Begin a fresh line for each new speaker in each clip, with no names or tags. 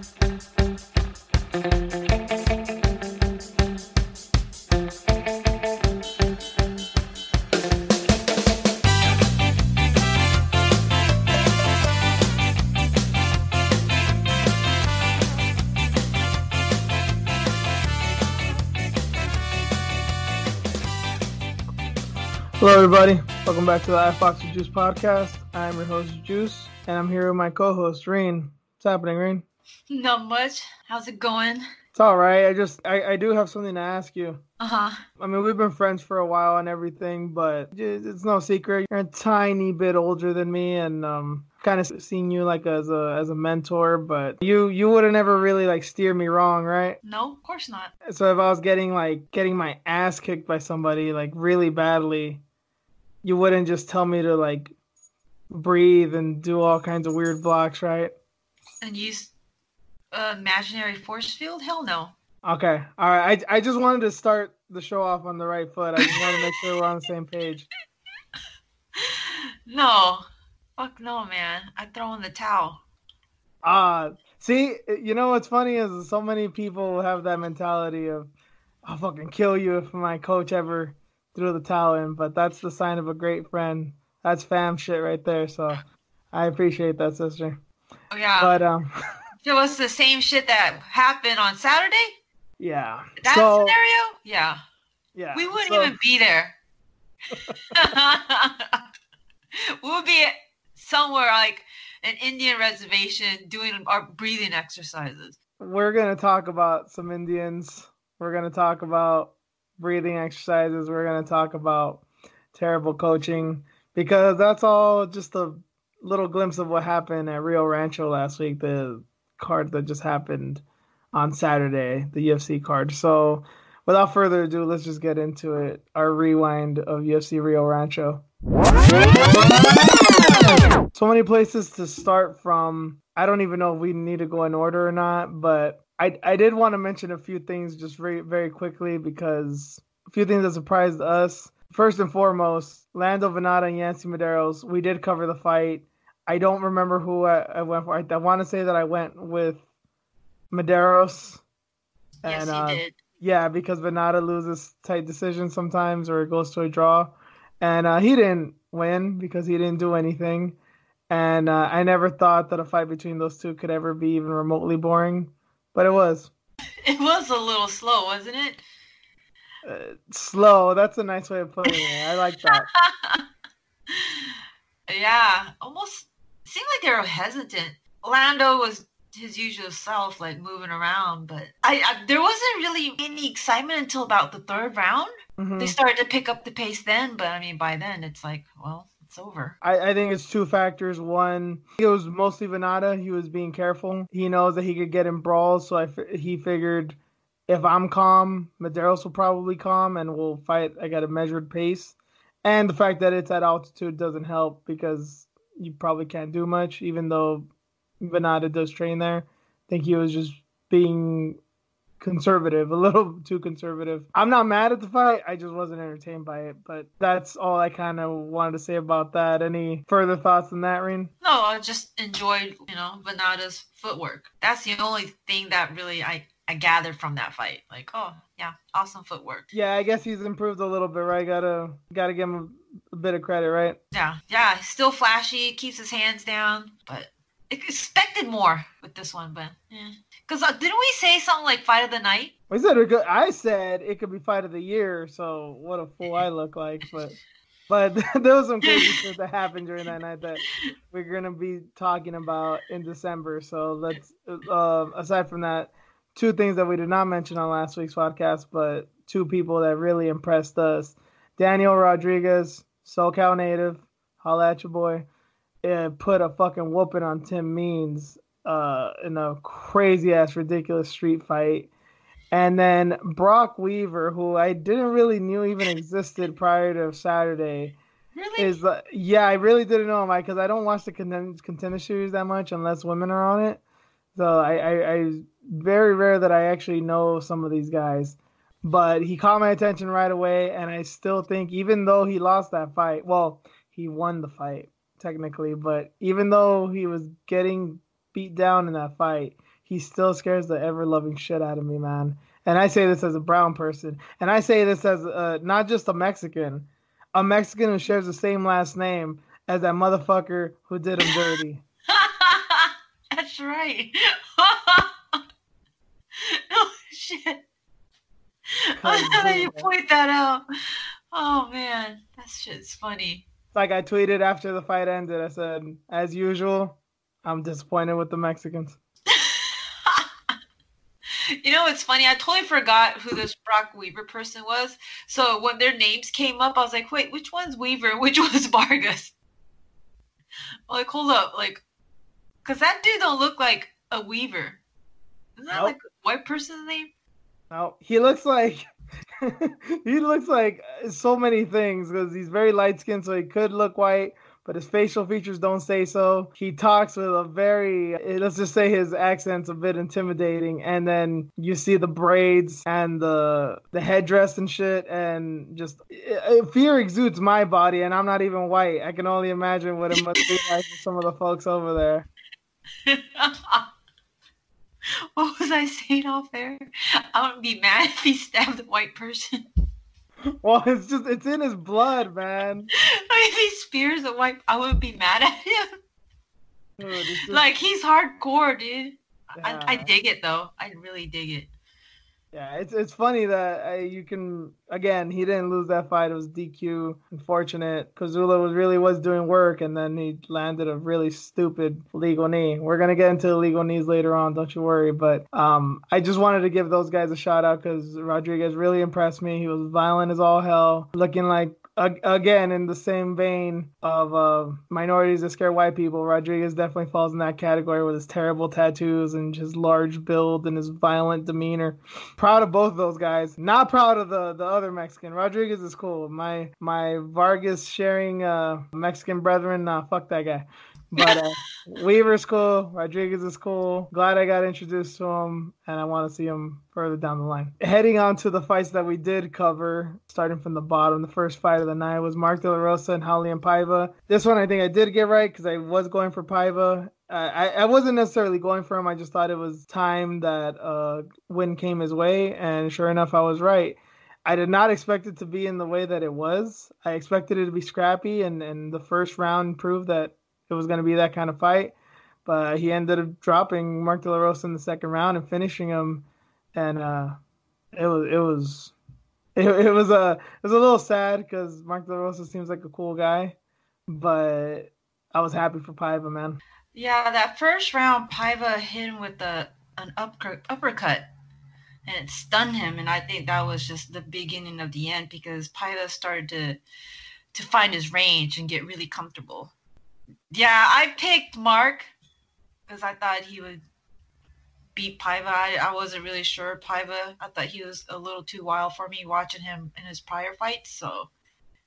Hello, everybody. Welcome back to the iFox with Juice podcast. I'm your host, Juice, and I'm here with my co-host, Reen. What's happening, Reen?
Not much. How's it going?
It's all right. I do have something to ask you.
Uh-huh.
I mean, we've been friends for a while and everything, but it's no secret. You're a tiny bit older than me, and kind of seeing you like as a mentor, but you would have never really like steer me wrong, right?
No, of course not.
So if I was getting my ass kicked by somebody like really badly, you wouldn't just tell me to like breathe and do all kinds of weird blocks, right?
And use imaginary force field? Hell no.
Okay. All right. I just wanted to start the show off on the right foot. I just wanted to make sure we're on the same page.
No. Fuck no, man. I'd throw in the towel.
See, you know what's funny is so many people have that mentality of, I'll fucking kill you if my coach ever threw the towel in, but that's the sign of a great friend. That's fam shit right there, so I appreciate that, sister.
Oh, yeah.
But,
it was the same shit that happened on Saturday?
Yeah.
That scenario? Yeah.
Yeah.
We wouldn't even be there. We would be somewhere like an Indian reservation doing our breathing exercises.
We're going to talk about some Indians. We're going to talk about breathing exercises. We're going to talk about terrible coaching, because that's all just a little glimpse of what happened at Rio Rancho last week, the card that just happened on Saturday, the UFC card. So without further ado, let's just get into it. Our rewind of UFC Rio Rancho. So many places to start from. I don't even know if we need to go in order or not, but I did want to mention a few things just very, very quickly, because a few things that surprised us. First and foremost, Lando Venata and Yancy Medeiros. We did cover the fight. I don't remember who I went for. I want to say that I went with Medeiros.
Yes,
and,
you did.
Yeah, because Venata loses tight decisions sometimes, or it goes to a draw. And he didn't win because he didn't do anything. And I never thought that a fight between those two could ever be even remotely boring. But it was.
It was a little slow, wasn't it?
Slow. That's a nice way of putting it. I like that.
Yeah. Almost seemed like they were hesitant. Lando was his usual self, like moving around, but there wasn't really any excitement until about the third round.
Mm-hmm.
They started to pick up the pace then, but I mean, by then it's like, well, it's over.
I think it's two factors. One, it was mostly Venata. He was being careful. He knows that he could get in brawls, so he figured if I'm calm, Medeiros will probably calm, and we'll fight at a measured pace. And the fact that it's at altitude doesn't help, because you probably can't do much, even though Venata does train there. I think he was just being conservative, a little too conservative. I'm not mad at the fight. I just wasn't entertained by it. But that's all I kind of wanted to say about that. Any further thoughts on that, Reen?
No, I just enjoyed, Venata's footwork. That's the only thing that really I gathered from that fight. Like, oh, yeah, awesome footwork.
Yeah, I guess he's improved a little bit, right? Gotta give him a bit of credit, right?
Yeah, still flashy, keeps his hands down, but expected more with this one, but yeah. Because didn't we say something like fight of the night?
I said it could be fight of the year, so what a fool I look like. But there was some crazy shit that happened during that night that we're going to be talking about in December. So let's, aside from that, two things that we did not mention on last week's podcast, but two people that really impressed us. Daniel Rodriguez, SoCal native, holla at your boy, put a fucking whooping on Tim Means in a crazy-ass, ridiculous street fight. And then Brock Weaver, who I didn't really knew even existed prior to Saturday.
Really?
I really didn't know him, because I don't watch the contender series that much unless women are on it. So I very rare that I actually know some of these guys. But he caught my attention right away, and I still think, even though he lost that fight, well, he won the fight, technically, but even though he was getting beat down in that fight, he still scares the ever-loving shit out of me, man. And I say this as a brown person. And I say this as not just a Mexican who shares the same last name as that motherfucker who did him dirty.
That's right. Oh, shit. Now that you point that out. Oh, man. That shit's funny.
Like I tweeted after the fight ended, I said, as usual, I'm disappointed with the Mexicans.
You know what's funny? I totally forgot who this Brock Weaver person was. So when their names came up, I was like, wait, which one's Weaver? Which one's Vargas? I'm like, hold up. Like, because that dude don't look like a Weaver. Isn't that like a white person's name?
No, he looks like so many things because he's very light skinned, so he could look white, but his facial features don't say so. He talks with a very, let's just say his accent's a bit intimidating, and then you see the braids and the headdress and shit, and just fear exudes my body, and I'm not even white. I can only imagine what it must be like for some of the folks over there.
What was I saying off there? I wouldn't be mad if he stabbed a white person.
Well, it's in his blood, man.
If he spears a white, I wouldn't be mad at him. Dude, like, he's hardcore, dude. Yeah. I dig it, though. I really dig it.
Yeah, it's funny that you can, again, he didn't lose that fight. It was DQ. Unfortunate. Kozula really was doing work, and then he landed a really stupid legal knee. We're going to get into the legal knees later on, don't you worry. But I just wanted to give those guys a shout out because Rodriguez really impressed me. He was violent as all hell, looking like, again, in the same vein of minorities that scare white people, Rodriguez definitely falls in that category with his terrible tattoos and his large build and his violent demeanor. Proud of both of those guys. Not proud of the other Mexican. Rodriguez is cool. My Vargas sharing Mexican brethren, nah, fuck that guy. But Weaver's cool. Rodriguez is cool. Glad I got introduced to him, and I want to see him further down the line. Heading on to the fights that we did cover, starting from the bottom, the first fight of the night was Mark De La Rosa and Raulian Paiva. This one I think I did get right because I was going for Paiva. I wasn't necessarily going for him. I just thought it was time that win came his way, and sure enough, I was right. I did not expect it to be in the way that it was. I expected it to be scrappy, and the first round proved that it was going to be that kind of fight, but he ended up dropping Mark De La Rosa in the second round and finishing him, and it was a little sad because Mark De La Rosa seems like a cool guy, but I was happy for Paiva, man.
Yeah, that first round, Paiva hit him with an uppercut, and it stunned him, and I think that was just the beginning of the end because Paiva started to find his range and get really comfortable. Yeah, I picked Mark because I thought he would beat Paiva. I wasn't really sure Paiva. I thought he was a little too wild for me watching him in his prior fights. So,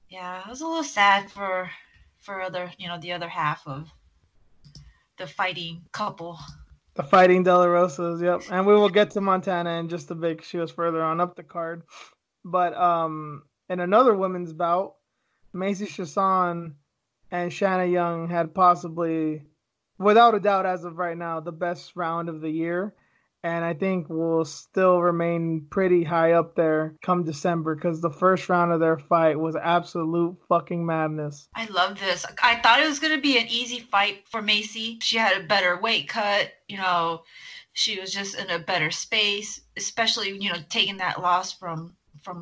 yeah, I was a little sad for the other half of the fighting couple.
The fighting De La Rosas, yep. And we will get to Montana in just a bit. She was further on up the card. But in another women's bout, Macy Chiasson and Shanna Young had possibly, without a doubt as of right now, the best round of the year. And I think will still remain pretty high up there come December because the first round of their fight was absolute fucking madness.
I love this. I thought it was going to be an easy fight for Macy. She had a better weight cut. She was just in a better space, especially, taking that loss from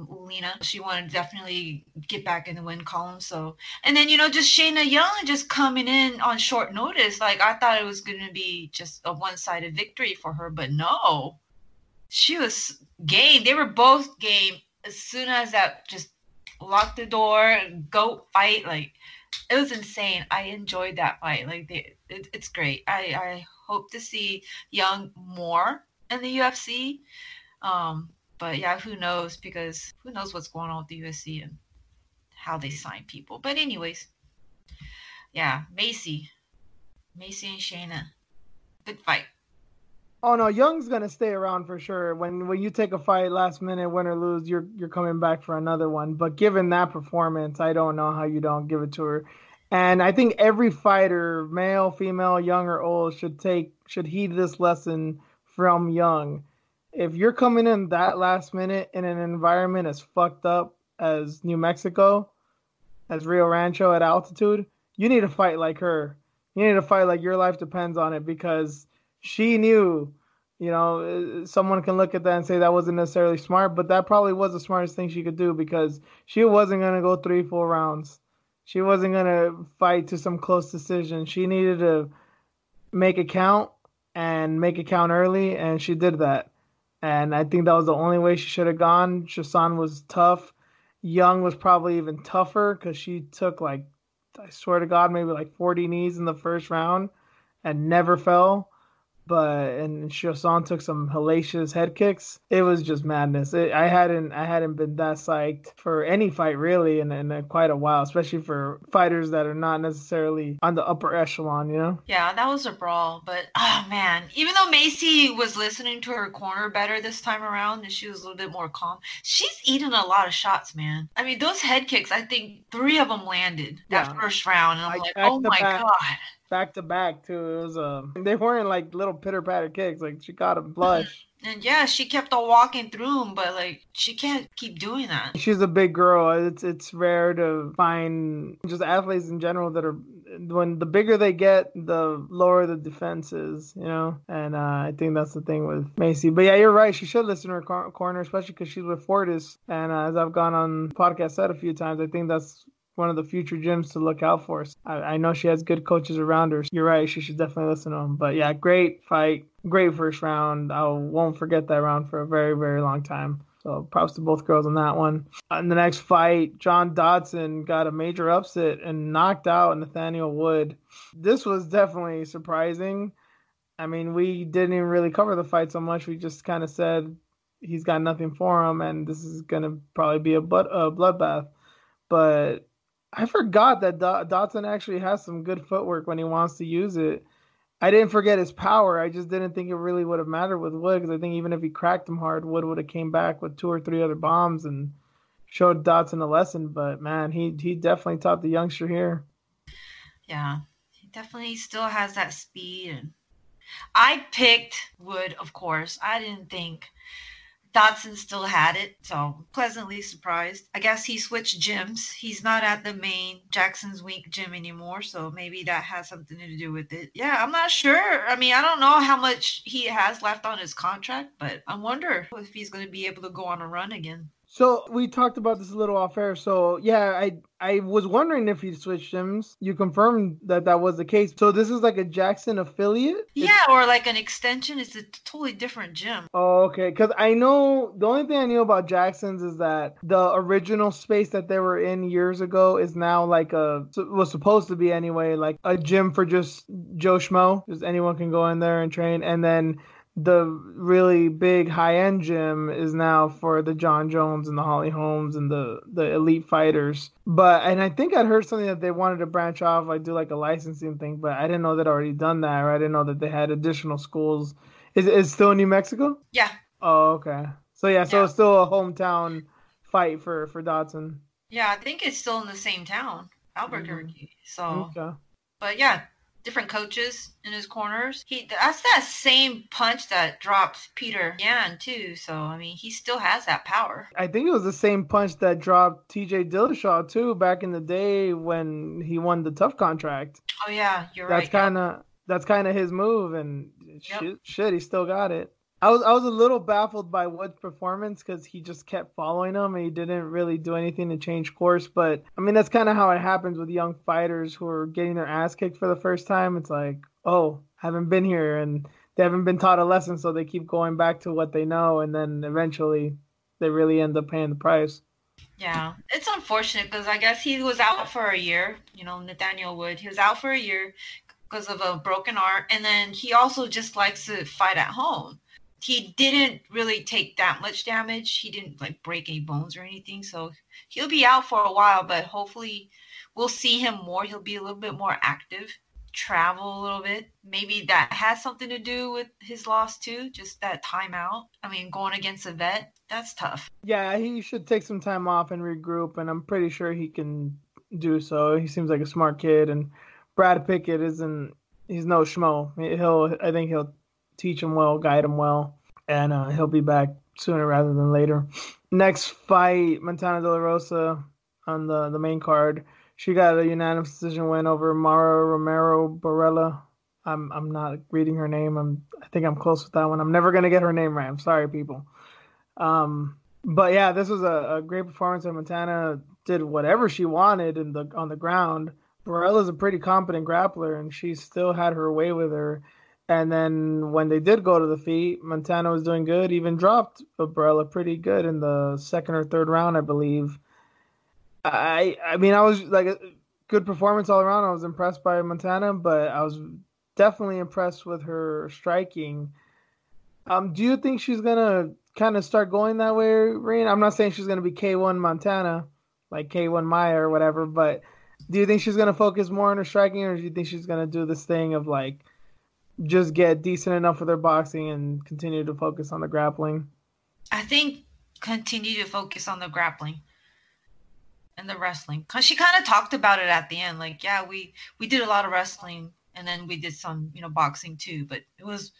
Lena. She wanted to definitely get back in the win column. So, and then, just Shayna Young just coming in on short notice. Like, I thought it was going to be just a one-sided victory for her, but no. She was game. They were both game as soon as that just locked the door and go fight. Like, it was insane. I enjoyed that fight. Like, it's great. I hope to see Young more in the UFC. But yeah, who knows? Because who knows what's going on with the UFC and how they sign people. But anyways, yeah, Macy and Shayna, good fight.
Oh no, Young's gonna stay around for sure. When you take a fight last minute, win or lose, you're coming back for another one. But given that performance, I don't know how you don't give it to her. And I think every fighter, male, female, young or old, should heed this lesson from Young. If you're coming in that last minute in an environment as fucked up as New Mexico, as Rio Rancho at altitude, you need to fight like her. You need to fight like your life depends on it because she knew, someone can look at that and say that wasn't necessarily smart, but that probably was the smartest thing she could do because she wasn't going to go three full rounds. She wasn't going to fight to some close decision. She needed to make it count and make it count early, and she did that. And I think that was the only way she should have gone. Shasan was tough. Young was probably even tougher because she took I swear to God, maybe 40 knees in the first round and never fell. And Shasan took some hellacious head kicks. It was just madness. I hadn't been that psyched for any fight really in quite a while, especially for fighters that are not necessarily on the upper echelon,
Yeah, that was a brawl. But oh man, even though Macy was listening to her corner better this time around and she was a little bit more calm, she's eaten a lot of shots, man. I mean, those head kicks, I think 3 of them landed that first round, and I'm like, oh my God.
Back to back too. It was they weren't little pitter patter kicks. She got a flush.
And yeah, she kept on walking through them, but she can't keep doing that.
She's a big girl. It's rare to find just athletes in general that are, when the bigger they get, the lower the defense is, And I think that's the thing with Macy. But yeah, you're right. She should listen to her corner, especially because she's with Fortis. And as I've gone on the podcast said a few times, I think that's one of the future gyms to look out for. I know she has good coaches around her. You're right. She should definitely listen to them. But yeah, great fight. Great first round. I won't forget that round for a very, very long time. So props to both girls on that one. In the next fight, John Dodson got a major upset and knocked out Nathaniel Wood. This was definitely surprising. I mean, we didn't even really cover the fight so much. We just kind of said he's got nothing for him, and this is going to probably be a bloodbath. But I forgot that Dodson actually has some good footwork when he wants to use it. I didn't forget his power. I just didn't think it really would have mattered with Wood because I think even if he cracked him hard, Wood would have came back with 2 or 3 other bombs and showed Dodson a lesson. But, man, he definitely taught the youngster here.
Yeah, he definitely still has that speed. And I picked Wood, of course. I didn't think Dodson still had it, so pleasantly surprised. I guess he switched gyms. He's not at the main Jackson's Wink gym anymore, so maybe that has something to do with it. Yeah, I'm not sure. I mean, I don't know how much he has left on his contract, but I wonder if he's going to be able to go on a run again.
So we talked about this a little off air. So yeah, I was wondering if he switched gyms. You confirmed that was the case. So this is a Jackson affiliate?
Yeah, or an extension. It's a totally different gym.
Oh, okay. Because I know the only thing I knew about Jackson's is that the original space that they were in years ago is now was supposed to be anyway, a gym for just Joe Schmo. Just anyone can go in there and train. And then the really big high-end gym is now for the John Jones and the Holly Holmes and the elite fighters. And I think I'd heard something that they wanted to branch off, do a licensing thing, but I didn't know they'd already done that, or I didn't know that they had additional schools. Is it still in New Mexico?
Yeah.
Oh, okay. So yeah, so it's still a hometown fight for Dodson.
Yeah, I think it's still in the same town, Albuquerque. So,
okay.
But yeah, different coaches in his corners. That's that same punch that dropped Peter Yan too. So I mean, he still has that power.
I think it was the same punch that dropped TJ Dillashaw too back in the day when he won the tough contract.
Oh yeah, you're
right. That's kind of his move, and shit, he still got it. I was a little baffled by Wood's performance because he just kept following him and he didn't really do anything to change course. But I mean, that's kind of how it happens with young fighters who are getting their ass kicked for the first time. It's haven't been here and they haven't been taught a lesson, so they keep going back to what they know, and then eventually they really end up paying the price.
Yeah, it's unfortunate because I guess he was out for a year. Nathaniel Wood, he was out for a year because of a broken arm, and then he also just likes to fight at home. He didn't really take that much damage. He didn't break any bones or anything. So he'll be out for a while, but hopefully we'll see him more. He'll be a little bit more active, travel a little bit. Maybe that has something to do with his loss too. Just that timeout. I mean, going against a vet, that's tough.
Yeah, he should take some time off and regroup, and I'm pretty sure he can do so. He seems like a smart kid, and Brad Pickett he's no schmo. I think he'll teach him well, guide him well, and he'll be back sooner rather than later. Next fight, Montana De La Rosa on the main card. She got a unanimous decision win over Mara Romero Barella. I'm not reading her name. I think I'm close with that one. I'm never gonna get her name right. I'm sorry, people. But yeah, this was a great performance. And Montana did whatever she wanted on the ground. Barella's a pretty competent grappler, and she still had her way with her. And then when they did go to the feet, Montana was doing good. Even dropped Barella pretty good in the second or third round, I believe. I mean, I was like a good performance all around. I was impressed by Montana, but I was definitely impressed with her striking. Do you think she's gonna kind of start going that way, Rain? I'm not saying she's gonna be K1 Montana, like K1 Maya or whatever, but do you think she's gonna focus more on her striking, or do you think she's gonna do this thing of like just get decent enough with her boxing and continue to focus on the grappling?
I think continue to focus on the grappling and the wrestling, because she kind of talked about it at the end. Like, yeah, we did a lot of wrestling, and then we did some, boxing too, but it was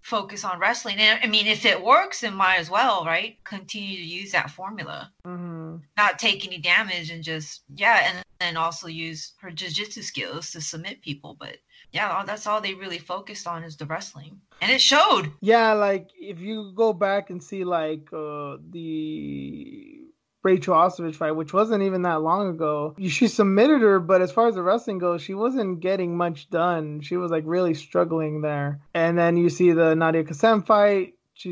focus on wrestling. And I mean, if it works, then might as well, right? Continue to use that formula, not take any damage, and just and then also use her jiu-jitsu skills to submit people. But yeah, that's all they really focused on is the wrestling, and it showed.
Yeah, like if you go back and see like the Rachel Ostovich fight, which wasn't even that long ago, she submitted her, but as far as the wrestling goes, she wasn't getting much done. She was like really struggling there. And then you see the Nadia Kassem fight. She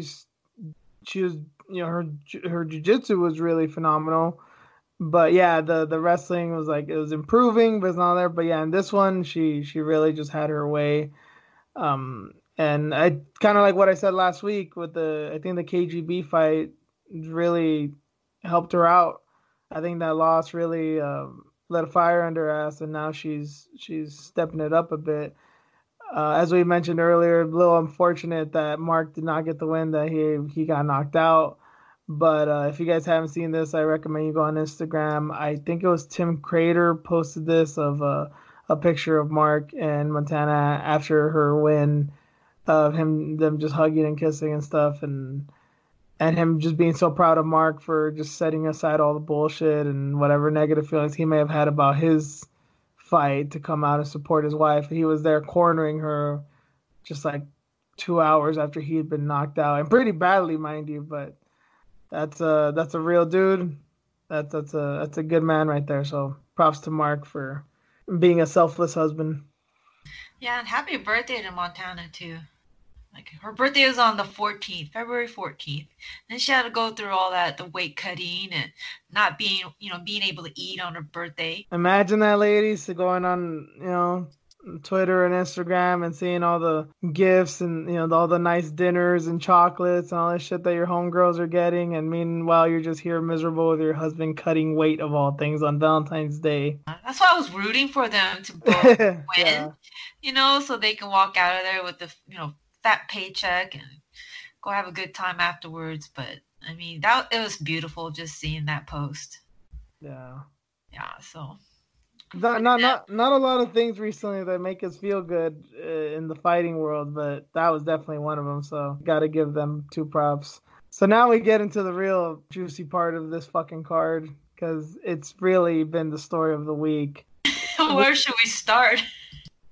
was, her jiu-jitsu was really phenomenal. But yeah, the wrestling was like, it was improving, but it's not there. But yeah, in this one, she really just had her way. And I kind of like what I said last week with I think the KGB fight really helped her out. I think that loss really lit a fire under her ass, and now she's stepping it up a bit. As we mentioned earlier, a little unfortunate that Mark did not get the win, that he got knocked out. But if you guys haven't seen this, I recommend you go on Instagram. I think it was Tim Crater posted this of a picture of Mark and Montana after her win, of them just hugging and kissing and stuff, and him just being so proud of Mark for just setting aside all the bullshit and whatever negative feelings he may have had about his fight to come out and support his wife. He was there cornering her just like 2 hours after he had been knocked out, and pretty badly, mind you. But that's a real dude. That's a good man right there. So props to Mark for being a selfless husband.
Yeah, and happy birthday to Montana too. Like, her birthday was on the 14th, February 14th. Then she had to go through all that, the weight cutting and not being able to eat on her birthday.
Imagine that, ladies, going on, Twitter and Instagram and seeing all the gifts and, all the nice dinners and chocolates and all this shit that your homegirls are getting. And meanwhile, you're just here miserable with your husband cutting weight of all things on Valentine's Day.
That's why I was rooting for them to both win, so they can walk out of there with the, fat paycheck and go have a good time afterwards. But I mean, it was beautiful just seeing that post.
Yeah,
so
not a lot of things recently that make us feel good in the fighting world, but that was definitely one of them, so gotta give them 2 props. So now we get into the real juicy part of this fucking card, because it's really been the story of the week.
Where should we start?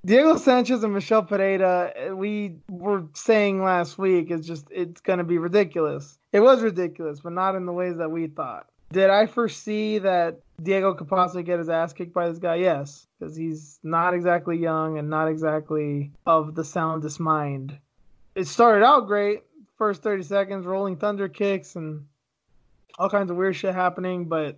Diego Sanchez and Michel Pereira, we were saying last week, it's going to be ridiculous. It was ridiculous, but not in the ways that we thought. Did I foresee that Diego could possibly get his ass kicked by this guy? Yes, because he's not exactly young and not exactly of the soundest mind. It started out great, first 30 seconds, rolling thunder kicks and all kinds of weird shit happening, but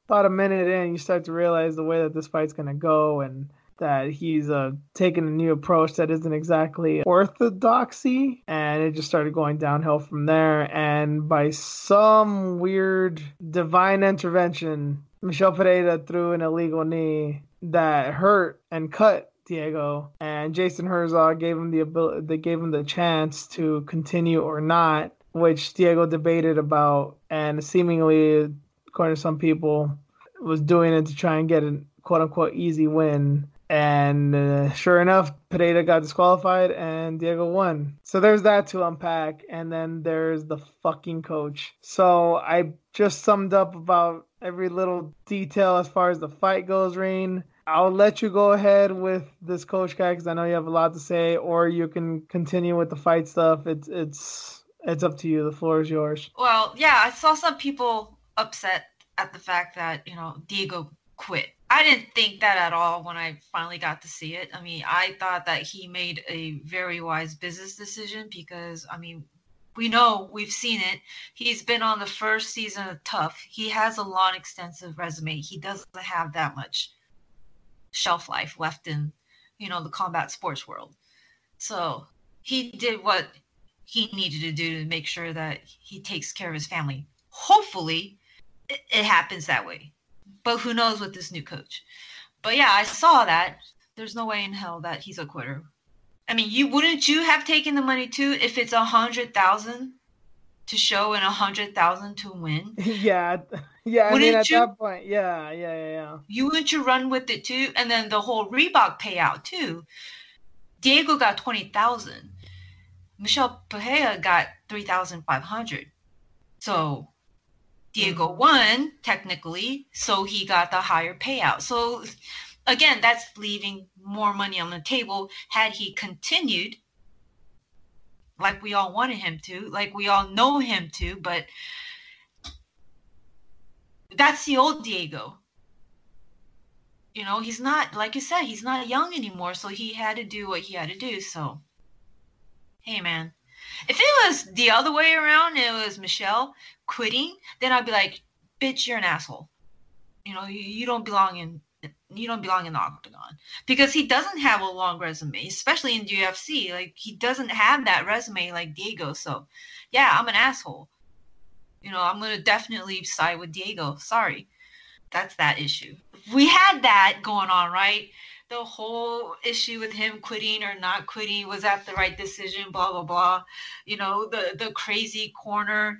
about a minute in, you start to realize the way that this fight's going to go, and that he's taking a new approach that isn't exactly orthodoxy, and it just started going downhill from there. And by some weird divine intervention, Michel Pereira threw an illegal knee that hurt and cut Diego, and Jason Herzog gave him the chance to continue or not, which Diego debated about, and seemingly, according to some people, was doing it to try and get an quote-unquote easy win. And sure enough, Pereira got disqualified and Diego won. So there's that to unpack. And then there's the fucking coach. So I just summed up about every little detail as far as the fight goes, Rain. I'll let you go ahead with this coach guy because I know you have a lot to say, or you can continue with the fight stuff. It's up to you. The floor is yours.
Well, yeah, I saw some people upset at the fact that, Diego quit. I didn't think that at all when I finally got to see it. I mean, I thought that he made a very wise business decision because, I mean, we know, we've seen it. He's been on the first season of Tough. He has a long, extensive resume. He doesn't have that much shelf life left in, the combat sports world. So he did what he needed to do to make sure that he takes care of his family. Hopefully, it happens that way. But who knows with this new coach. But yeah, I saw that. There's no way in hell that he's a quitter. I mean, wouldn't you have taken the money too if it's 100,000 to show and 100,000 to win?
Yeah. I mean, at that point, yeah.
Wouldn't you run with it too? And then the whole Reebok payout too. Diego got 20,000. Michel Pereira got 3,500. So Diego won technically, so he got the higher payout. So again, that's leaving more money on the table. Had he continued like we all wanted him to, like we all know him to, but that's the old Diego. He's not, like you said, he's not young anymore, so he had to do what he had to do. So, hey, man. If it was the other way around, it was Michelle quitting, then I'd be like, bitch, you're an asshole. You don't belong in the octagon, because he doesn't have a long resume, especially in the UFC. Like, he doesn't have that resume like Diego. So, yeah, I'm an asshole. I'm gonna definitely side with Diego. Sorry, that's that issue. We had that going on, right? The whole issue with him quitting or not quitting, was that the right decision, blah blah blah. The crazy corner,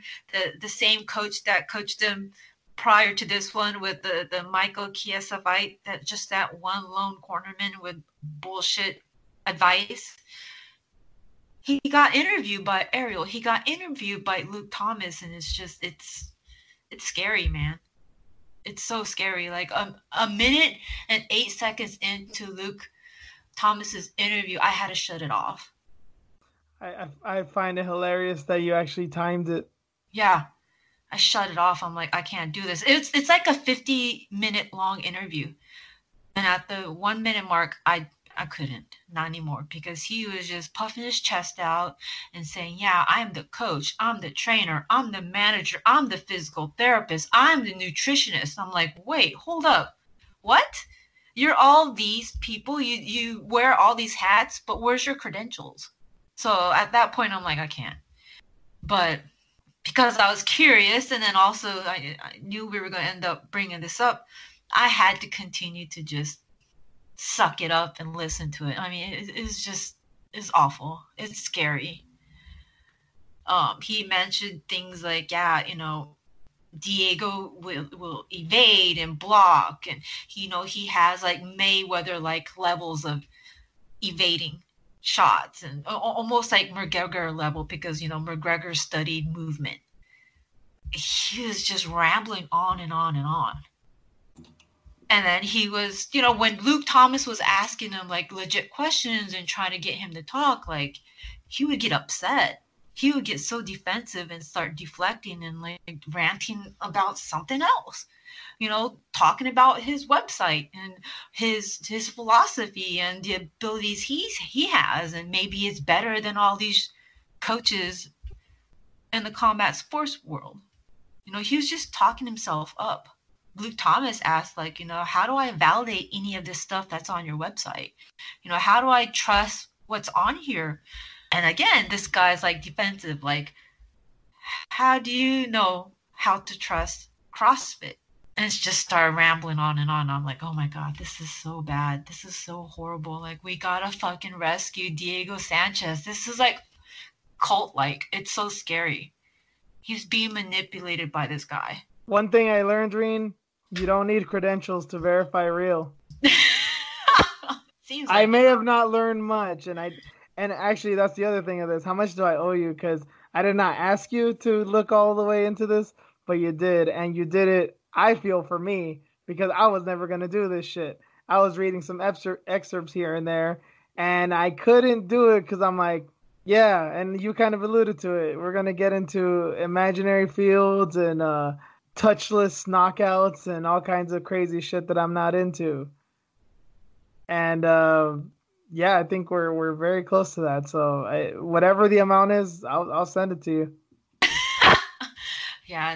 the same coach that coached him prior to this one with the Michael Chiesa fight, that one lone cornerman with bullshit advice. He got interviewed by Ariel. He got interviewed by Luke Thomas, and it's scary, man. It's so scary. Like a minute and 8 seconds into Luke Thomas's interview, I had to shut it off.
I find it hilarious that you actually timed it.
Yeah, I shut it off. I'm like, I can't do this. It's like a 50-minute long interview, and at the 1 minute mark, I couldn't, not anymore, because he was just puffing his chest out and saying, yeah, I'm the coach, I'm the trainer, I'm the manager, I'm the physical therapist, I'm the nutritionist. I'm like, wait, hold up. What? You're all these people, you wear all these hats, but where's your credentials? So at that point, I'm like, I can't. But because I was curious, and then also I knew we were going to end up bringing this up, I had to continue to just suck it up and listen to it. I mean, it's awful. It's scary. He mentioned things like, yeah, Diego will evade and block, and he has like Mayweather like levels of evading shots, and almost like McGregor level, because McGregor studied movement. He was just rambling on and on and on. And then he was, when Luke Thomas was asking him like legit questions and trying to get him to talk, like, he would get upset. He would get so defensive and start deflecting and like ranting about something else, talking about his website and his philosophy and the abilities he has, and maybe it's better than all these coaches in the combat sports world. He was just talking himself up. Luke Thomas asked, like, how do I validate any of this stuff that's on your website? How do I trust what's on here? And again, this guy's like defensive, like, how do you know how to trust CrossFit? And it's just started rambling on and on. I'm like, oh my God, this is so bad. This is so horrible. Like, we gotta fucking rescue Diego Sanchez. This is like cult-like. It's so scary. He's being manipulated by this guy.
One thing I learned, Reen, you don't need credentials to verify real.
Seems
I
like
may have not learned much, and actually that's the other thing of this. How much do I owe you? Because I did not ask you to look all the way into this, but you did, and you did it. I feel for me because I was never gonna do this shit. I was reading some excerpts here and there, and I couldn't do it because I'm like, yeah, and you kind of alluded to it. We're gonna get into imaginary fields and touchless knockouts and all kinds of crazy shit that I'm not into. And yeah, I think we're very close to that. So whatever the amount is, I'll send it to you.
yeah,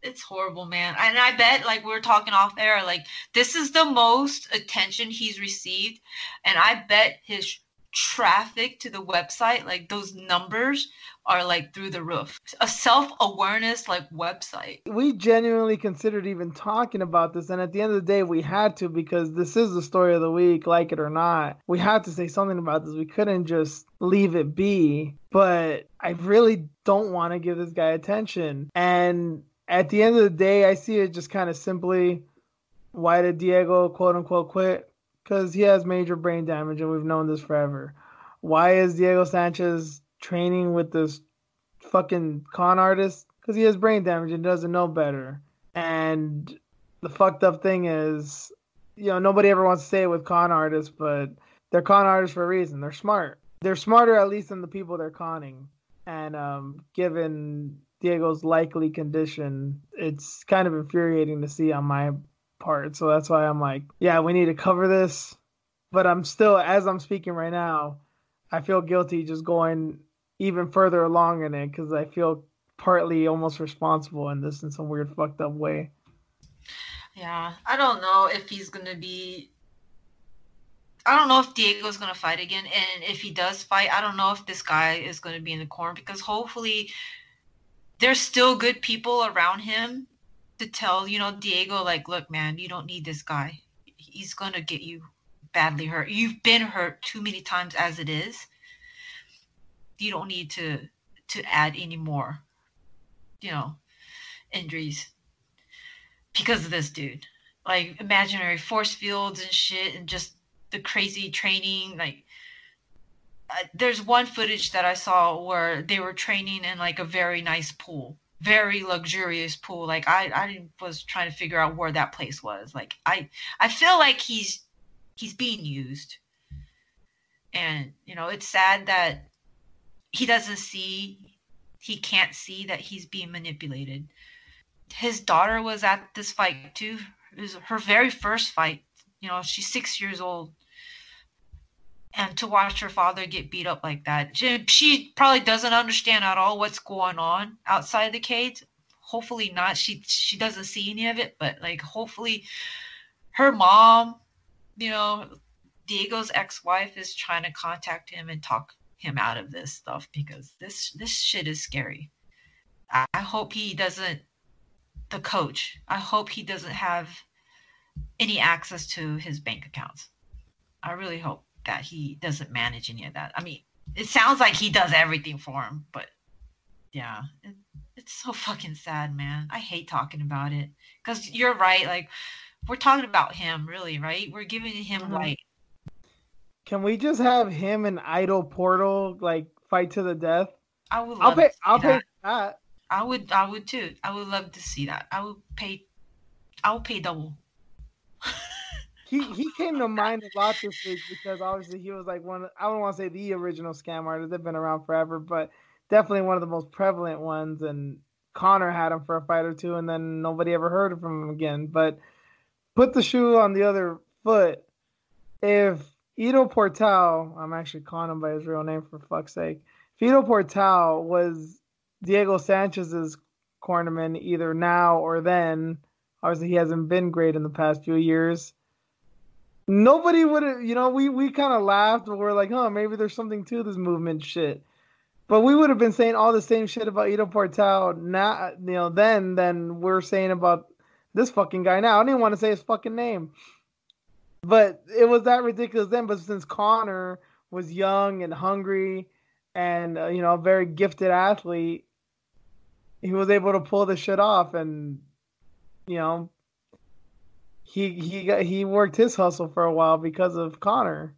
it's horrible, man. And I bet, like we were talking off air, like this is the most attention he's received, and I bet his traffic to the website, like those numbers, are like through the roof. A self-awareness like website.
We genuinely considered even talking about this, and at the end of the day, we had to because this is the story of the week, like it or not. We had to say something about this. We couldn't just leave it be. But I really don't want to give this guy attention. And at the end of the day, I see it just kind of simply, why did Diego quote unquote quit? Because he has major brain damage, and we've known this forever. Why is Diego Sanchez training with this fucking con artist? Because he has brain damage and doesn't know better. And the fucked up thing is, nobody ever wants to say it with con artists, but they're con artists for a reason. They're smart. They're smarter at least than the people they're conning. And given Diego's likely condition, it's kind of infuriating to see on my part. So that's why I'm like, yeah, we need to cover this. But I'm still, as I'm speaking right now, I feel guilty just going even further along in it because I feel partly almost responsible in this in some weird fucked up way.
Yeah, I don't know if he's gonna be. I don't know if Diego's gonna fight again, and if he does fight, I don't know if this guy is gonna be in the corner because hopefully there's still good people around him to tell Diego, like, look, man, you don't need this guy. He's gonna get you badly hurt. You've been hurt too many times as it is. You don't need to add any more, injuries because of this dude. Like imaginary force fields and shit, and just the crazy training. Like, there's one footage that I saw where they were training in like a very nice pool, very luxurious pool. Like I was trying to figure out where that place was. Like I feel like he's being used, and it's sad that he can't see that he's being manipulated. His daughter was at this fight too. It was her very first fight. She's 6 years old. And to watch her father get beat up like that, she probably doesn't understand at all what's going on outside the cage. Hopefully not. She doesn't see any of it, but like hopefully her mom, Diego's ex-wife is trying to contact him and talk him out of this stuff because this shit is scary. I hope he doesn't. The coach, I hope he doesn't have any access to his bank accounts. I really hope that he doesn't manage any of that. I mean, it sounds like he does everything for him, but yeah, it's so fucking sad, man. I hate talking about it because you're right. Like, we're talking about him, really, right? We're giving him light.
Can we just have him and Idol Portal like fight to the death?
I would love to see
I'll pay
that.
for that.
I would too. I would love to see that. I would pay double.
He came to mind a lot this week because obviously he was like I don't want to say the original scam artist. They've been around forever, but definitely one of the most prevalent ones. And Connor had him for a fight or two, and then nobody ever heard from him again. But put the shoe on the other foot. If Ido Portal, I'm actually calling him by his real name for fuck's sake. If Ido Portal was Diego Sanchez's cornerman either now or then, obviously he hasn't been great in the past few years. Nobody would have, we kind of laughed, but we're like, maybe there's something to this movement shit. But we would have been saying all the same shit about Ido Portal now, then we're saying about this fucking guy now. I don't even want to say his fucking name. But it was that ridiculous then. But since Connor was young and hungry and, a very gifted athlete, he was able to pull the shit off. And, he worked his hustle for a while because of Connor.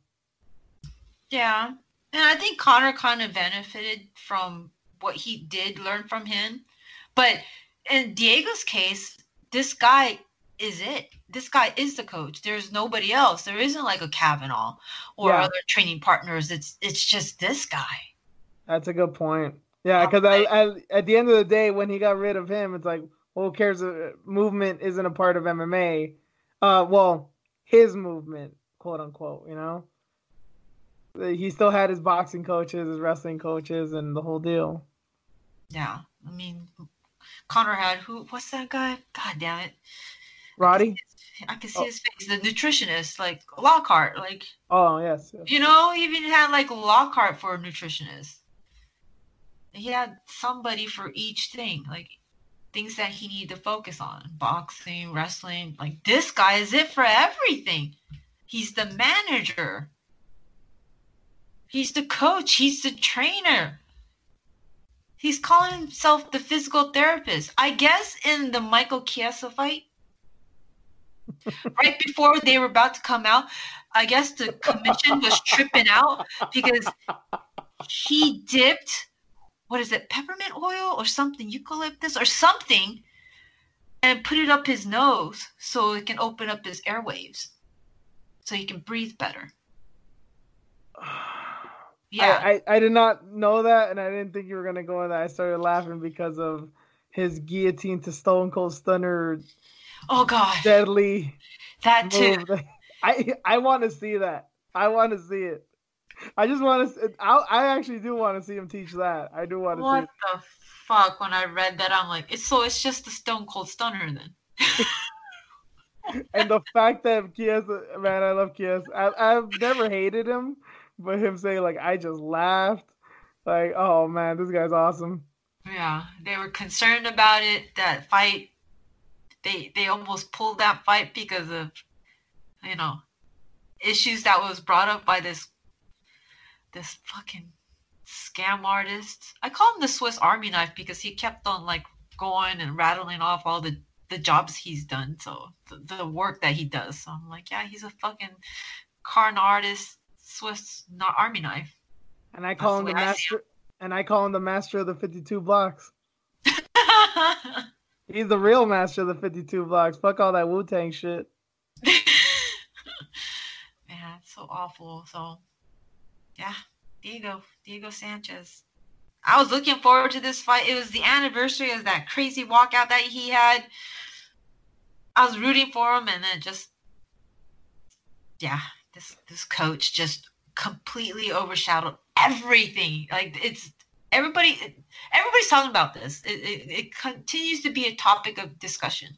Yeah. And I think Connor kind of benefited from what he did learn from him. But in Diego's case, this guy is it. This guy is the coach. There's nobody else. There isn't like a Kavanaugh or
Yeah,
other training partners. It's just this guy.
that's a good point. Yeah,
I'm
because
like,
at the end of the day, when he got rid of him, it's like, well, who cares? Movement isn't a part of MMA. Well, his movement, quote unquote. He still had his boxing coaches, his wrestling coaches, and the whole deal.
yeah. I mean, Connor had who? What's that guy? God damn it!
Roddy?
I can see
Oh,
his face. The nutritionist, like Lockhart, like
oh yes, yes.
he even had like Lockhart for a nutritionist. He had somebody for each thing, like things that he needed to focus on: boxing, wrestling. Like this guy is it for everything. He's the manager. He's the coach. He's the trainer. He's calling himself the physical therapist. I guess in the Michael Chiesa fight, right before they were about to come out, I guess the commission was tripping out because he dipped, what is it, peppermint oil or something, eucalyptus or something, and put it up his nose so it can open up his airwaves so he can breathe better. Yeah.
I did not know that, and I didn't think you were gonna go on that. I started laughing because of his guillotine to Stone Cold Stunner
Oh God.
deadly
That too.
move. I want to see that. I want to see it. I just want to. I actually do want to see him teach that. I do want to see
What the fuck? When I read that, I'm like, it's just the Stone Cold Stunner then.
it. And the fact that Chiesa, man, I love Chiesa. I've never hated him, but him saying like I just laughed, like oh man, this guy's awesome.
Yeah, they were concerned about it. That fight, they almost pulled that fight because of you know issues that was brought up by this fucking scam artist. I call him the Swiss Army knife because he kept on like going and rattling off all the jobs he's done. So the work that he does. So I'm like, yeah, he's a fucking con artist, Swiss Army knife.
And I
That's
call
the
him
way
the
I see
master. And I call him the master of the 52 blocks.
him.
He's the real master of the 52 blocks. Fuck all that Wu Tang shit.
Man, it's so awful. So yeah, Diego Sanchez. I was looking forward to this fight. It was the anniversary of that crazy walkout that he had. I was rooting for him, and then just yeah, this coach just completely overshadowed everything. Like it's everybody's talking about this. It continues to be a topic of discussion.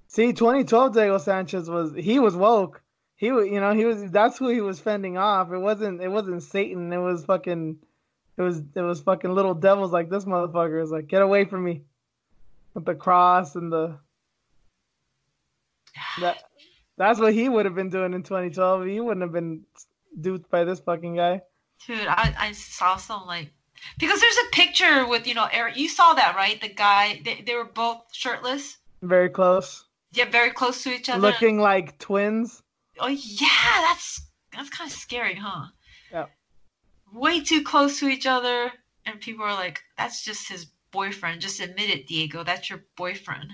See, 2012 Diego Sanchez was woke. He was that's who he was fending off. It wasn't Satan. It was fucking little devils like this motherfucker. It's like get away from me with the cross and that. That's what he would have been doing in 2012. He wouldn't have been duped by this fucking guy.
Dude, I saw some like because there's a picture with Eric. You saw that, right? The guy they were both shirtless.
Very close.
Yeah, very close to each other.
Looking like twins.
Oh yeah, that's kind of scary, huh?
Yeah.
Way too close to each other, and people are like, "That's just his boyfriend." Just admit it, Diego. That's your boyfriend.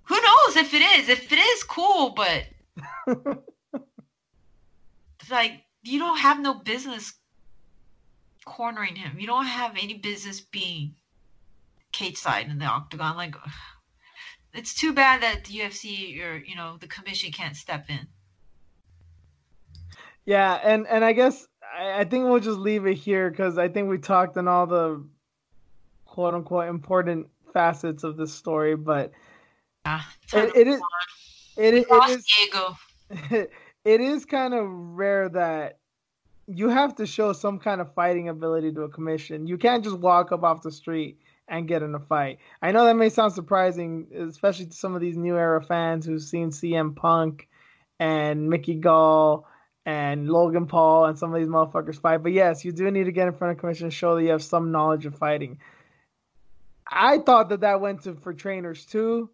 Who knows if it is? If it is, cool, but it's like you don't have no business cornering him. You don't have any business being cage side in the octagon. Like, it's too bad that the UFC or the commission can't step in.
Yeah, and I guess I think we'll just leave it here because I think we talked on all the quote unquote important facets of this story, but
Yeah,
it is it is
Diego.
it is kind of rare that you have to show some kind of fighting ability to a commission. You can't just walk up off the street and get in a fight. I know that may sound surprising, especially to some of these new era fans who've seen CM Punk and Mickey Gall and Logan Paul and some of these motherfuckers fight. But yes, you do need to get in front of commission and show that you have some knowledge of fighting. I thought that went for trainers too,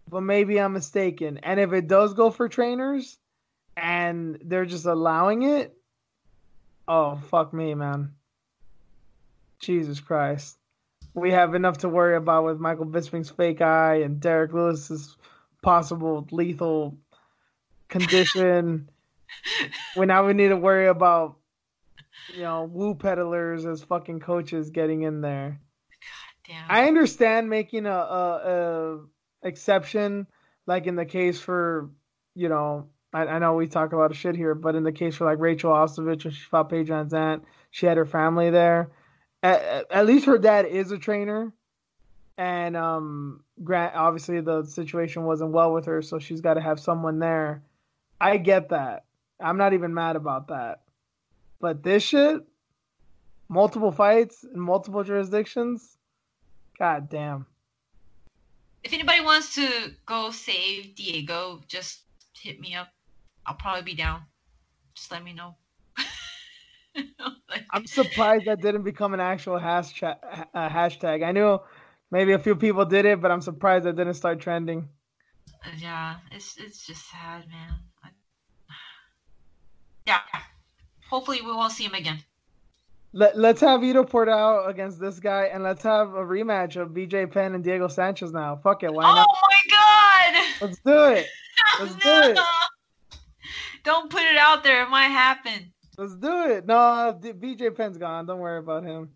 but maybe I'm mistaken. And if it does go for trainers and they're just allowing it, oh, fuck me, man. Jesus Christ. We have enough to worry about with Michael Bisping's fake eye and Derek Lewis's possible lethal condition. We need to worry about, woo peddlers as fucking coaches getting in there.
Damn.
I understand making a exception, like in the case for, I know we talk about a shit here, but in the case for like Rachel Ostovich when she fought Paige Van Zandt, she had her family there. At least her dad is a trainer, and Grant obviously the situation wasn't well with her, so she's got to have someone there. I get that. I'm not even mad about that. But this shit, multiple fights in multiple jurisdictions, god damn.
If anybody wants to go save Diego, just hit me up. I'll probably be down. Just let me know.
I'm surprised that didn't become an actual hashtag. I knew maybe a few people did it, but I'm surprised that didn't start trending.
Yeah, it's just sad, man. Yeah, hopefully we won't see him again.
Let's have Ito Portal against this guy, and let's have a rematch of BJ Penn and Diego Sanchez now. Fuck it, why not?
Oh my god!
Let's do it. Let's do it.
Don't put it out there. It might happen.
Let's do it. No, BJ Penn's gone. Don't worry about him.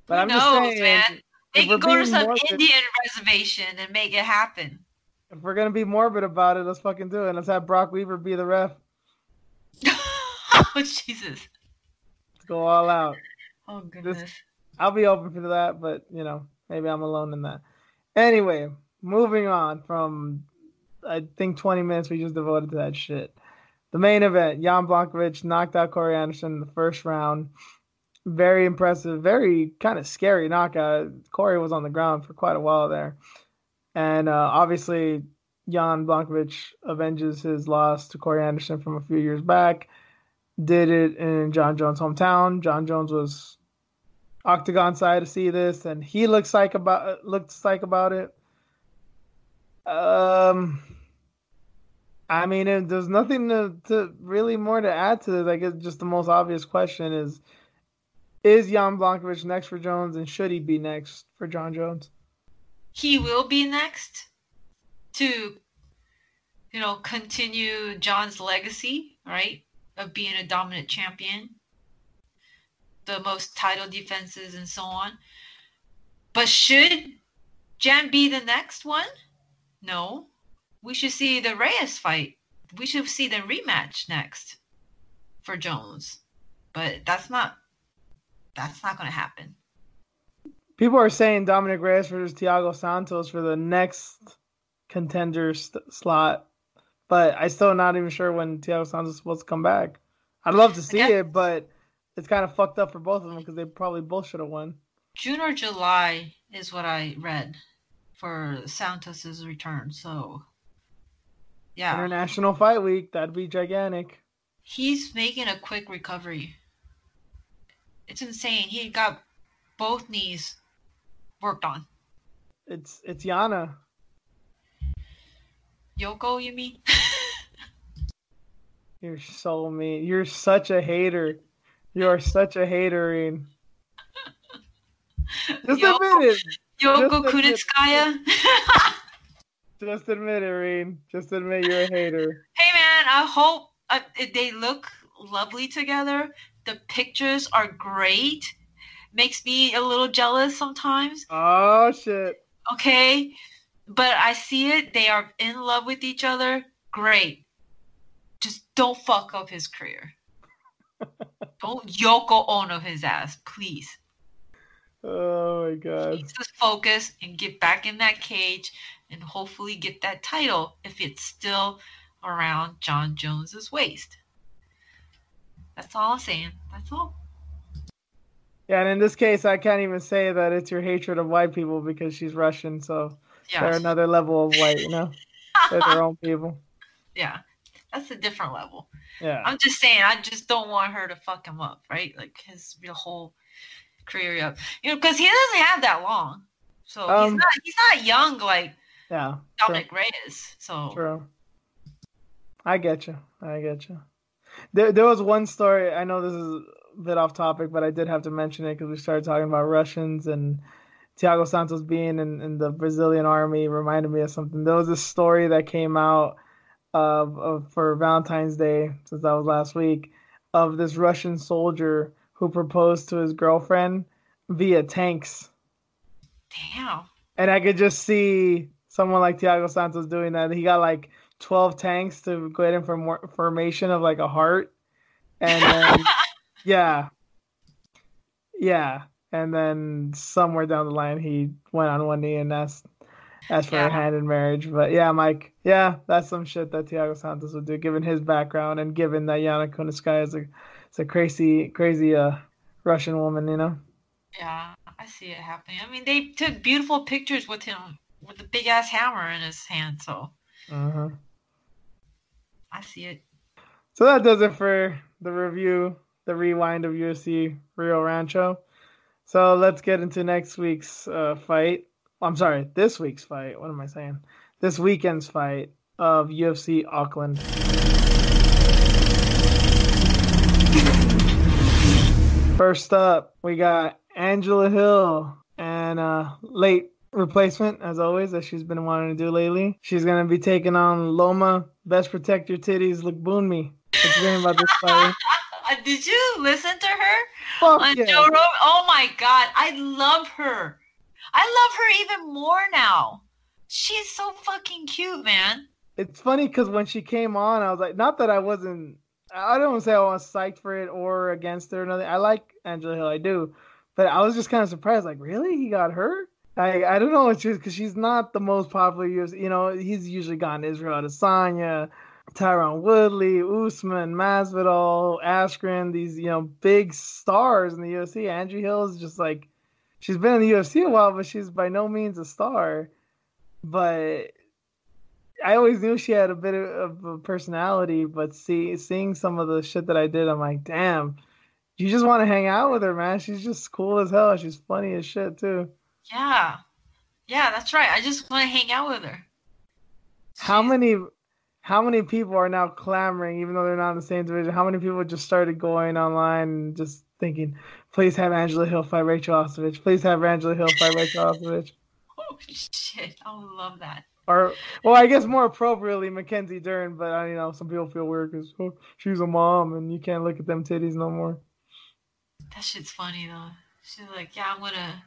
But I'm just saying,
man. They can go to some Indian reservation and make it happen.
If we're gonna be morbid about it, let's fucking do it. Let's have Brock Weaver be the ref.
Oh Jesus!
Let's go all out.
Oh goodness.
I'll be open for that, but maybe I'm alone in that. Anyway, moving on from I think 20 minutes we just devoted to that shit. The main event, Jan Blachowicz knocked out Corey Anderson in the first round. Very impressive, very kind of scary knockout. Corey was on the ground for quite a while there. And obviously, Jan Blachowicz avenges his loss to Corey Anderson from a few years back. Did it in John Jones' hometown. John Jones was octagon side to see this, and he looked psych about it. I mean, there's nothing to really more to add to this. I guess just the most obvious question is Jan Blachowicz next for Jones, and should he be next for John Jones?
He will be next to, continue John's legacy, right, of being a dominant champion, the most title defenses and so on. But should Jan be the next one? No. We should see the Reyes fight. We should see the rematch next for Jones. But that's not going to happen.
People are saying Dominic Reyes versus Thiago Santos for the next contender slot, but I still not even sure when Thiago Santos is supposed to come back. I'd love to see it, but it's kind of fucked up for both of them because they probably both should have won.
June or July is what I read for Santos's return. So, yeah.
International Fight Week, that'd be gigantic.
He's making a quick recovery. It's insane. He got both knees worked on.
It's Yana.
Yoko, you mean?
You're so mean. You're such a hater. You are such a hater, Ian. Just admit it.
Yoko Kunitskaya.
Just admit it, Reen. Just admit you're a hater.
Hey, man, I hope they look lovely together. The pictures are great. Makes me a little jealous sometimes.
Oh, shit.
Okay. But I see it. They are in love with each other. Great. Just don't fuck up his career. Don't Yoko Ono his ass, please.
Oh, my God.
He needs to focus and get back in that cage and hopefully get that title if it's still around John Jones's waist. That's all I'm saying. That's all.
Yeah, and in this case, I can't even say that it's your hatred of white people because she's Russian, so they're another level of white, They're their own people.
Yeah, that's a different level.
Yeah.
I'm just saying, I just don't want her to fuck him up, right? Like his whole career up. Because he doesn't have that long. So he's not young, like
Yeah.
Dominic Reyes. So
True. I get you. There was one story. I know this is a bit off topic, but I did have to mention it because we started talking about Russians and Thiago Santos being in the Brazilian army reminded me of something. There was this story that came out for Valentine's Day, since that was last week, of this Russian soldier who proposed to his girlfriend via tanks.
damn.
And I could just see someone like Thiago Santos doing that. He got like 12 tanks to go ahead in formation of like a heart. And then, yeah, yeah. And then somewhere down the line, he went on one knee and asked for her
Yeah.
hand in marriage. But yeah, Mike, yeah, that's some shit that Thiago Santos would do, given his background and given that Yana Kunitskaya is a crazy Russian woman, you know?
Yeah, I see it happening. I mean, they took beautiful pictures with him with a big ass hammer in his hand, so
Uh-huh.
I see it.
So that does it for the review, the rewind of UFC Rio Rancho. So let's get into next week's fight. I'm sorry, this week's fight. What am I saying? This weekend's fight of UFC Auckland. First up, we got Angela Hill and late replacement, as always, as she's been wanting to do lately. She's going to be taking on Loma, Best Protect Your Titties, Lugbunmi. What you think about this fight?
Did you listen to her
Fuck
on
yeah.
Joe Rogan? Oh my God, I love her. I love her even more now. She's so fucking cute, man.
It's funny because when she came on, I was like, not that I don't want to say I was psyched for it or against her or nothing. I like Angela Hill, I do. But I was just kind of surprised, like, really? He got her? I don't know, because she's not the most popular UFC. You know, he's usually gotten Israel Adesanya, Tyron Woodley, Usman, Masvidal, Askren, these, big stars in the UFC. Angela Hill is just like, she's been in the UFC a while, but she's by no means a star. But I always knew she had a bit of a personality, but seeing some of the shit that I did, I'm like, damn, you just want to hang out with her, man. She's just cool as hell. She's funny as shit, too.
Yeah. Yeah, that's right. I just want to hang out with her.
How many people are now clamoring, even though they're not in the same division? How many people just started going online and just thinking, please have Angela Hill fight Rachel Ostovich. Please have Angela Hill fight Rachel Ostovich.
Oh, shit. I would love that.
Or, well, I guess more appropriately, Mackenzie Dern, but some people feel weird because she's a mom and you can't look at them titties no more.
That shit's funny, though. She's like, yeah, I'm gonna...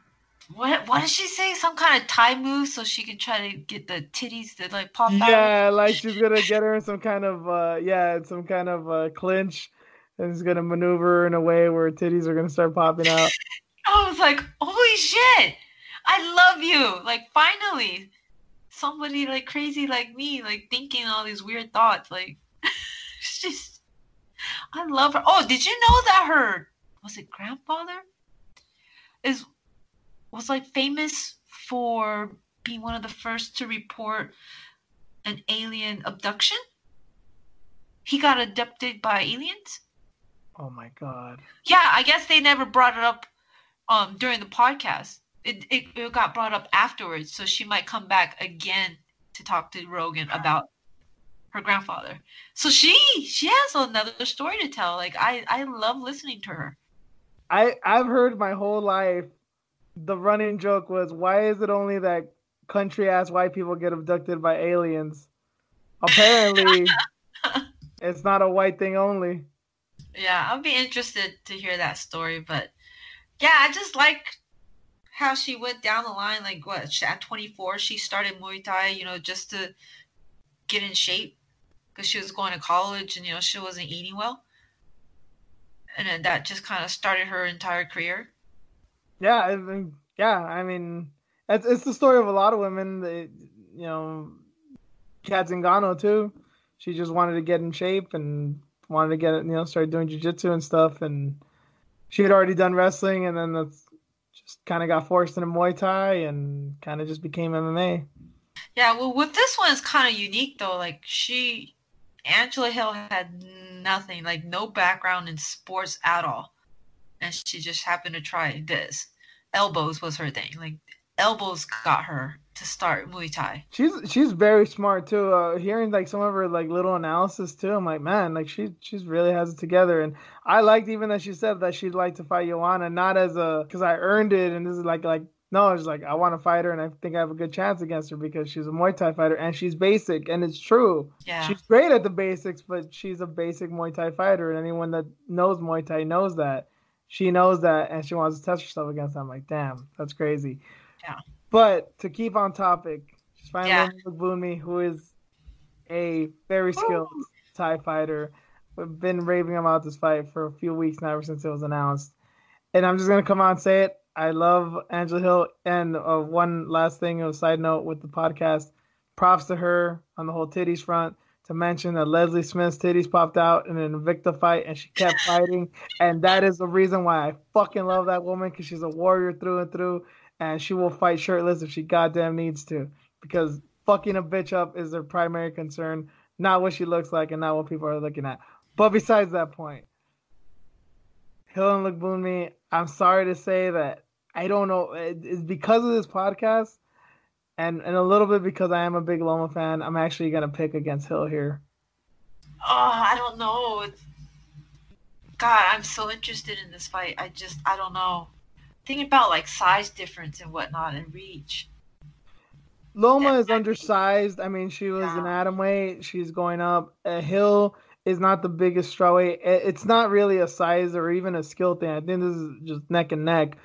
What did she say? Some kind of Thai move so she can try to get the titties to, like, pop out?
Yeah, like she's going to get her in some kind of, clinch and is going to maneuver her in a way where titties are going to start popping out.
I was like, holy shit! I love you! Like, finally! Somebody, like, crazy like me, like, thinking all these weird thoughts. Like, it's just... I love her. Oh, did you know that her... Was it grandfather? Was, like, famous for being one of the first to report an alien abduction? He got abducted by aliens?
Oh, my God.
Yeah, I guess they never brought it up during the podcast. It got brought up afterwards, so she might come back again to talk to Rogan about her grandfather. So she has another story to tell. Like, I love listening to her.
I've heard my whole life, the running joke was, why is it only that country ass white people get abducted by aliens? Apparently, it's not a white thing only.
Yeah, I'll be interested to hear that story. But yeah, I just like how she went down the line. Like, at 24, she started Muay Thai, just to get in shape because she was going to college and, she wasn't eating well. And then that just kind of started her entire career.
Yeah, I mean, it's the story of a lot of women. Kat Zingano too. She just wanted to get in shape and wanted to get started doing jiu-jitsu and stuff. And she had already done wrestling, and then that's just kind of got forced into Muay Thai and kind of just became MMA.
Yeah, well, with this one, it's kind of unique though. Like, Angela Hill had nothing, like no background in sports at all. And she just happened to try this. Elbows was her thing. Like, elbows got her to start Muay Thai.
She's very smart too. Hearing like some of her like little analysis too, I'm like, man, like she's really has it together. And I liked even that she said that she'd like to fight Joanna, not as a because I earned it, and this is like no, it's like I want to fight her, and I think I have a good chance against her because she's a Muay Thai fighter and she's basic, and it's true.
Yeah.
She's great at the basics, but she's a basic Muay Thai fighter, and anyone that knows Muay Thai knows that. She knows that, and she wants to test herself against that. I'm like, damn, that's crazy.
Yeah.
But to keep on topic, she's fighting
Yeah.
Lugbunmi, who is a very skilled Thai fighter. We've been raving about this fight for a few weeks now, ever since it was announced. And I'm just gonna come out and say it. I love Angela Hill. And one last thing, a side note with the podcast, props to her on the whole titties front. To mention that Leslie Smith's titties popped out in an Invicta fight, and she kept fighting, and that is the reason why I fucking love that woman, because she's a warrior through and through. And she will fight shirtless if she goddamn needs to. Because fucking a bitch up is their primary concern, not what she looks like and not what people are looking at. But besides that point, Hill and Lugbunmi, I'm sorry to say that I don't know. It's because of this podcast and a little bit because I am a big Loma fan. I'm actually going to pick against Hill here.
Oh, I don't know. God, I'm so interested in this fight. I don't know. Thinking about like size difference and whatnot and reach.
Loma is undersized. I mean, she was an atomweight. She's going up. Hill is not the biggest strawweight. It's not really a size or even a skill thing. I think this is just neck and neck.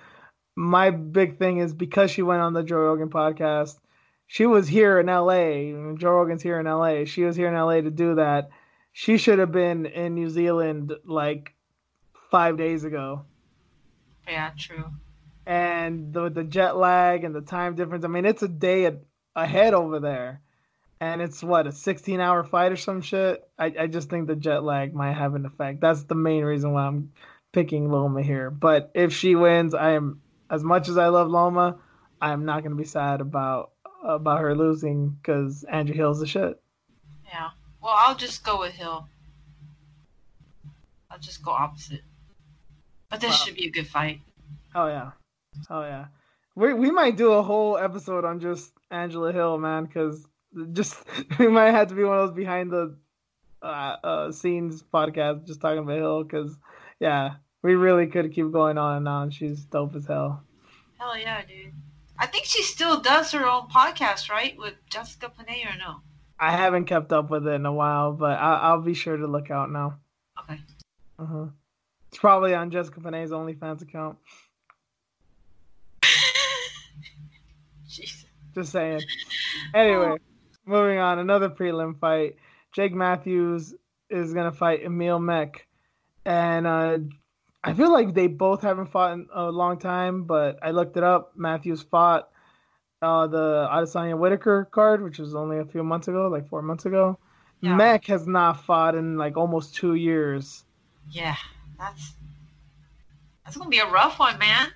My big thing is because she went on the Joe Rogan podcast, she was here in LA. Joe Rogan's here in LA. She was here in LA to do that. She should have been in New Zealand like 5 days ago.
Yeah, true.
And the jet lag and the time difference. I mean, it's a day ahead over there. And it's what, a 16-hour flight or some shit? I just think the jet lag might have an effect. That's the main reason why I'm picking Loma here. But if she wins, I am, as much as I love Loma, I am not going to be sad about her losing because Andrew Hill's the shit.
Yeah. Well, I'll just go with Hill. I'll just go opposite. But this should be a good fight.
Oh yeah. Oh yeah. We might do a whole episode on just Angela Hill, man, because just we might have to be one of those behind the scenes podcast just talking about Hill, because yeah, we really could keep going on and on. She's dope as hell.
Hell yeah, dude. I think she still does her own podcast, right, with Jessica Panay, or no?
I haven't kept up with it in a while, but I'll be sure to look out now.
Okay.
It's probably on Jessica Panay's OnlyFans account.
Jesus.
Just saying. Anyway, moving on. Another prelim fight. Jake Matthews is going to fight Emil Mech. And I feel like they both haven't fought in a long time, but I looked it up. Matthews fought the Adesanya Whitaker card, which was only a few months ago, like 4 months ago. Yeah. Mech has not fought in like almost 2 years.
Yeah, that's going to be a rough one, man.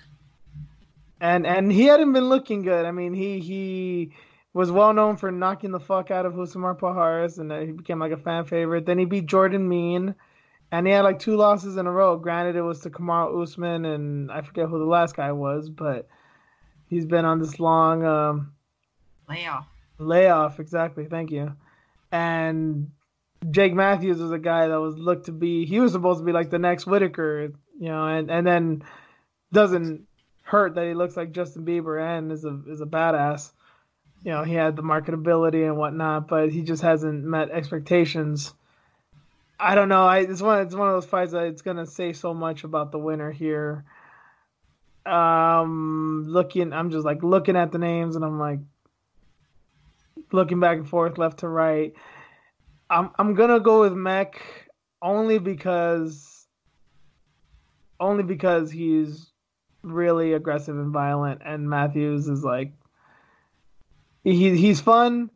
And he hadn't been looking good. I mean, he was well known for knocking the fuck out of Husamar Paharis, and he became like a fan favorite. Then he beat Jordan Mean, and he had like 2 losses in a row. Granted, it was to Kamaru Usman, and I forget who the last guy was, but he's been on this long layoff. Exactly. Thank you. And Jake Matthews was a guy that was looked to be. He was supposed to be like the next Whitaker, you know, and then doesn't hurt that he looks like Justin Bieber and is a badass. You know, he had the marketability and whatnot, but he just hasn't met expectations. I don't know. It's one of those fights that it's gonna say so much about the winner here. I'm just like looking at the names, and I'm like looking back and forth, left to right. I'm gonna go with Mech only because he's really aggressive and violent, and Matthews is like he's fun,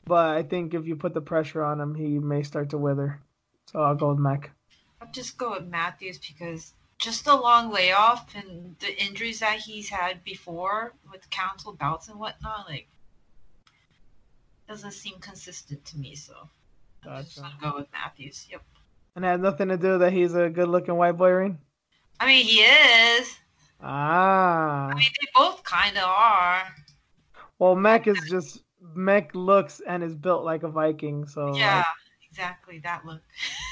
but I think if you put the pressure on him, he may start to wither. So I'll go with Mech.
I'll just go with Matthews because just the long layoff and the injuries that he's had before with canceled bouts and whatnot, like, doesn't seem consistent to me. So I'm just gonna go with Matthews. Yep.
And it has nothing to do that he's a good-looking white boy, Reen?
I mean, he is.
I
mean, they both kind of are.
Well, Mech looks and is built like a Viking, so
Yeah,
like
exactly that look.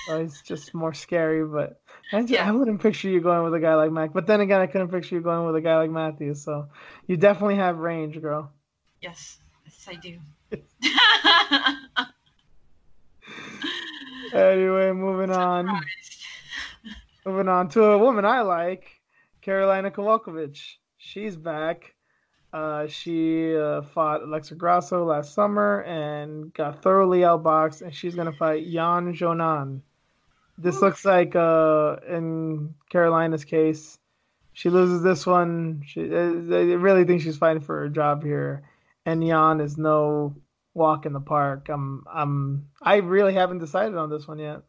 it's just more scary. But
Yeah.
I wouldn't picture you going with a guy like Mech. But then again, I couldn't picture you going with a guy like Matthews. So you definitely have range, girl.
Yes. Yes, I do.
Anyway, moving on.
Surprised.
Moving on to a woman I like, Carolina Kowalkiewicz. She's back. She fought Alexa Grasso last summer and got thoroughly outboxed, and she's gonna fight Yan Jonan. This
Whew.
looks like in Carolina's case, she loses this one. They really think she's fighting for her job here, and Yan is no walk in the park. I really haven't decided on this one yet.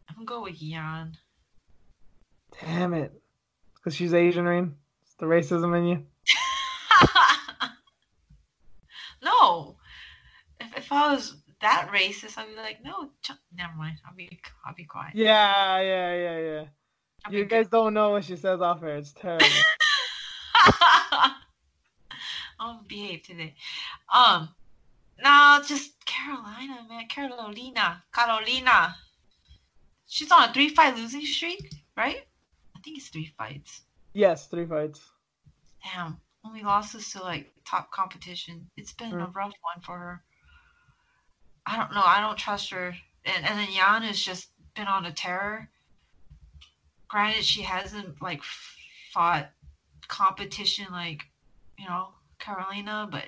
I'm gonna go with Yan.
Damn it, because she's Asian, Rain. It's the racism in you.
No. If I was that racist, I'd be like, no, never mind. I'll be quiet.
Yeah.
I'll be
You
good.
guys don't know what she says off air. It's terrible.
I'll behave today. Um, no, just Carolina, man. Carolina. She's on a 3-fight losing streak, right? I think it's 3 fights.
Yes, 3 fights.
Damn, only losses to like top competition. It's been a rough one for her. I don't know. I don't trust her. And then Yan has just been on a terror. Granted, she hasn't like fought competition like Carolina, but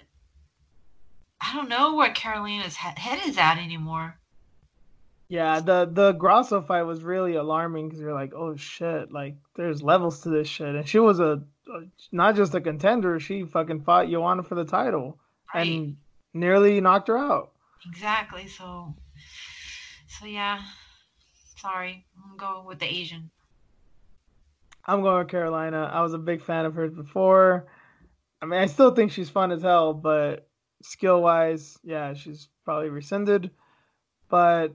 I don't know where Carolina's head is at anymore.
Yeah, the Grasso fight was really alarming because you're like, oh shit, like there's levels to this shit, and she was not just a contender, she fucking fought Joanna for the title
Right.
and nearly knocked her out.
Exactly. So yeah. Sorry. I'm gonna go with the Asian.
I'm going with Carolina. I was a big fan of hers before. I mean, I still think she's fun as hell, but skill wise, yeah, she's probably rescinded. But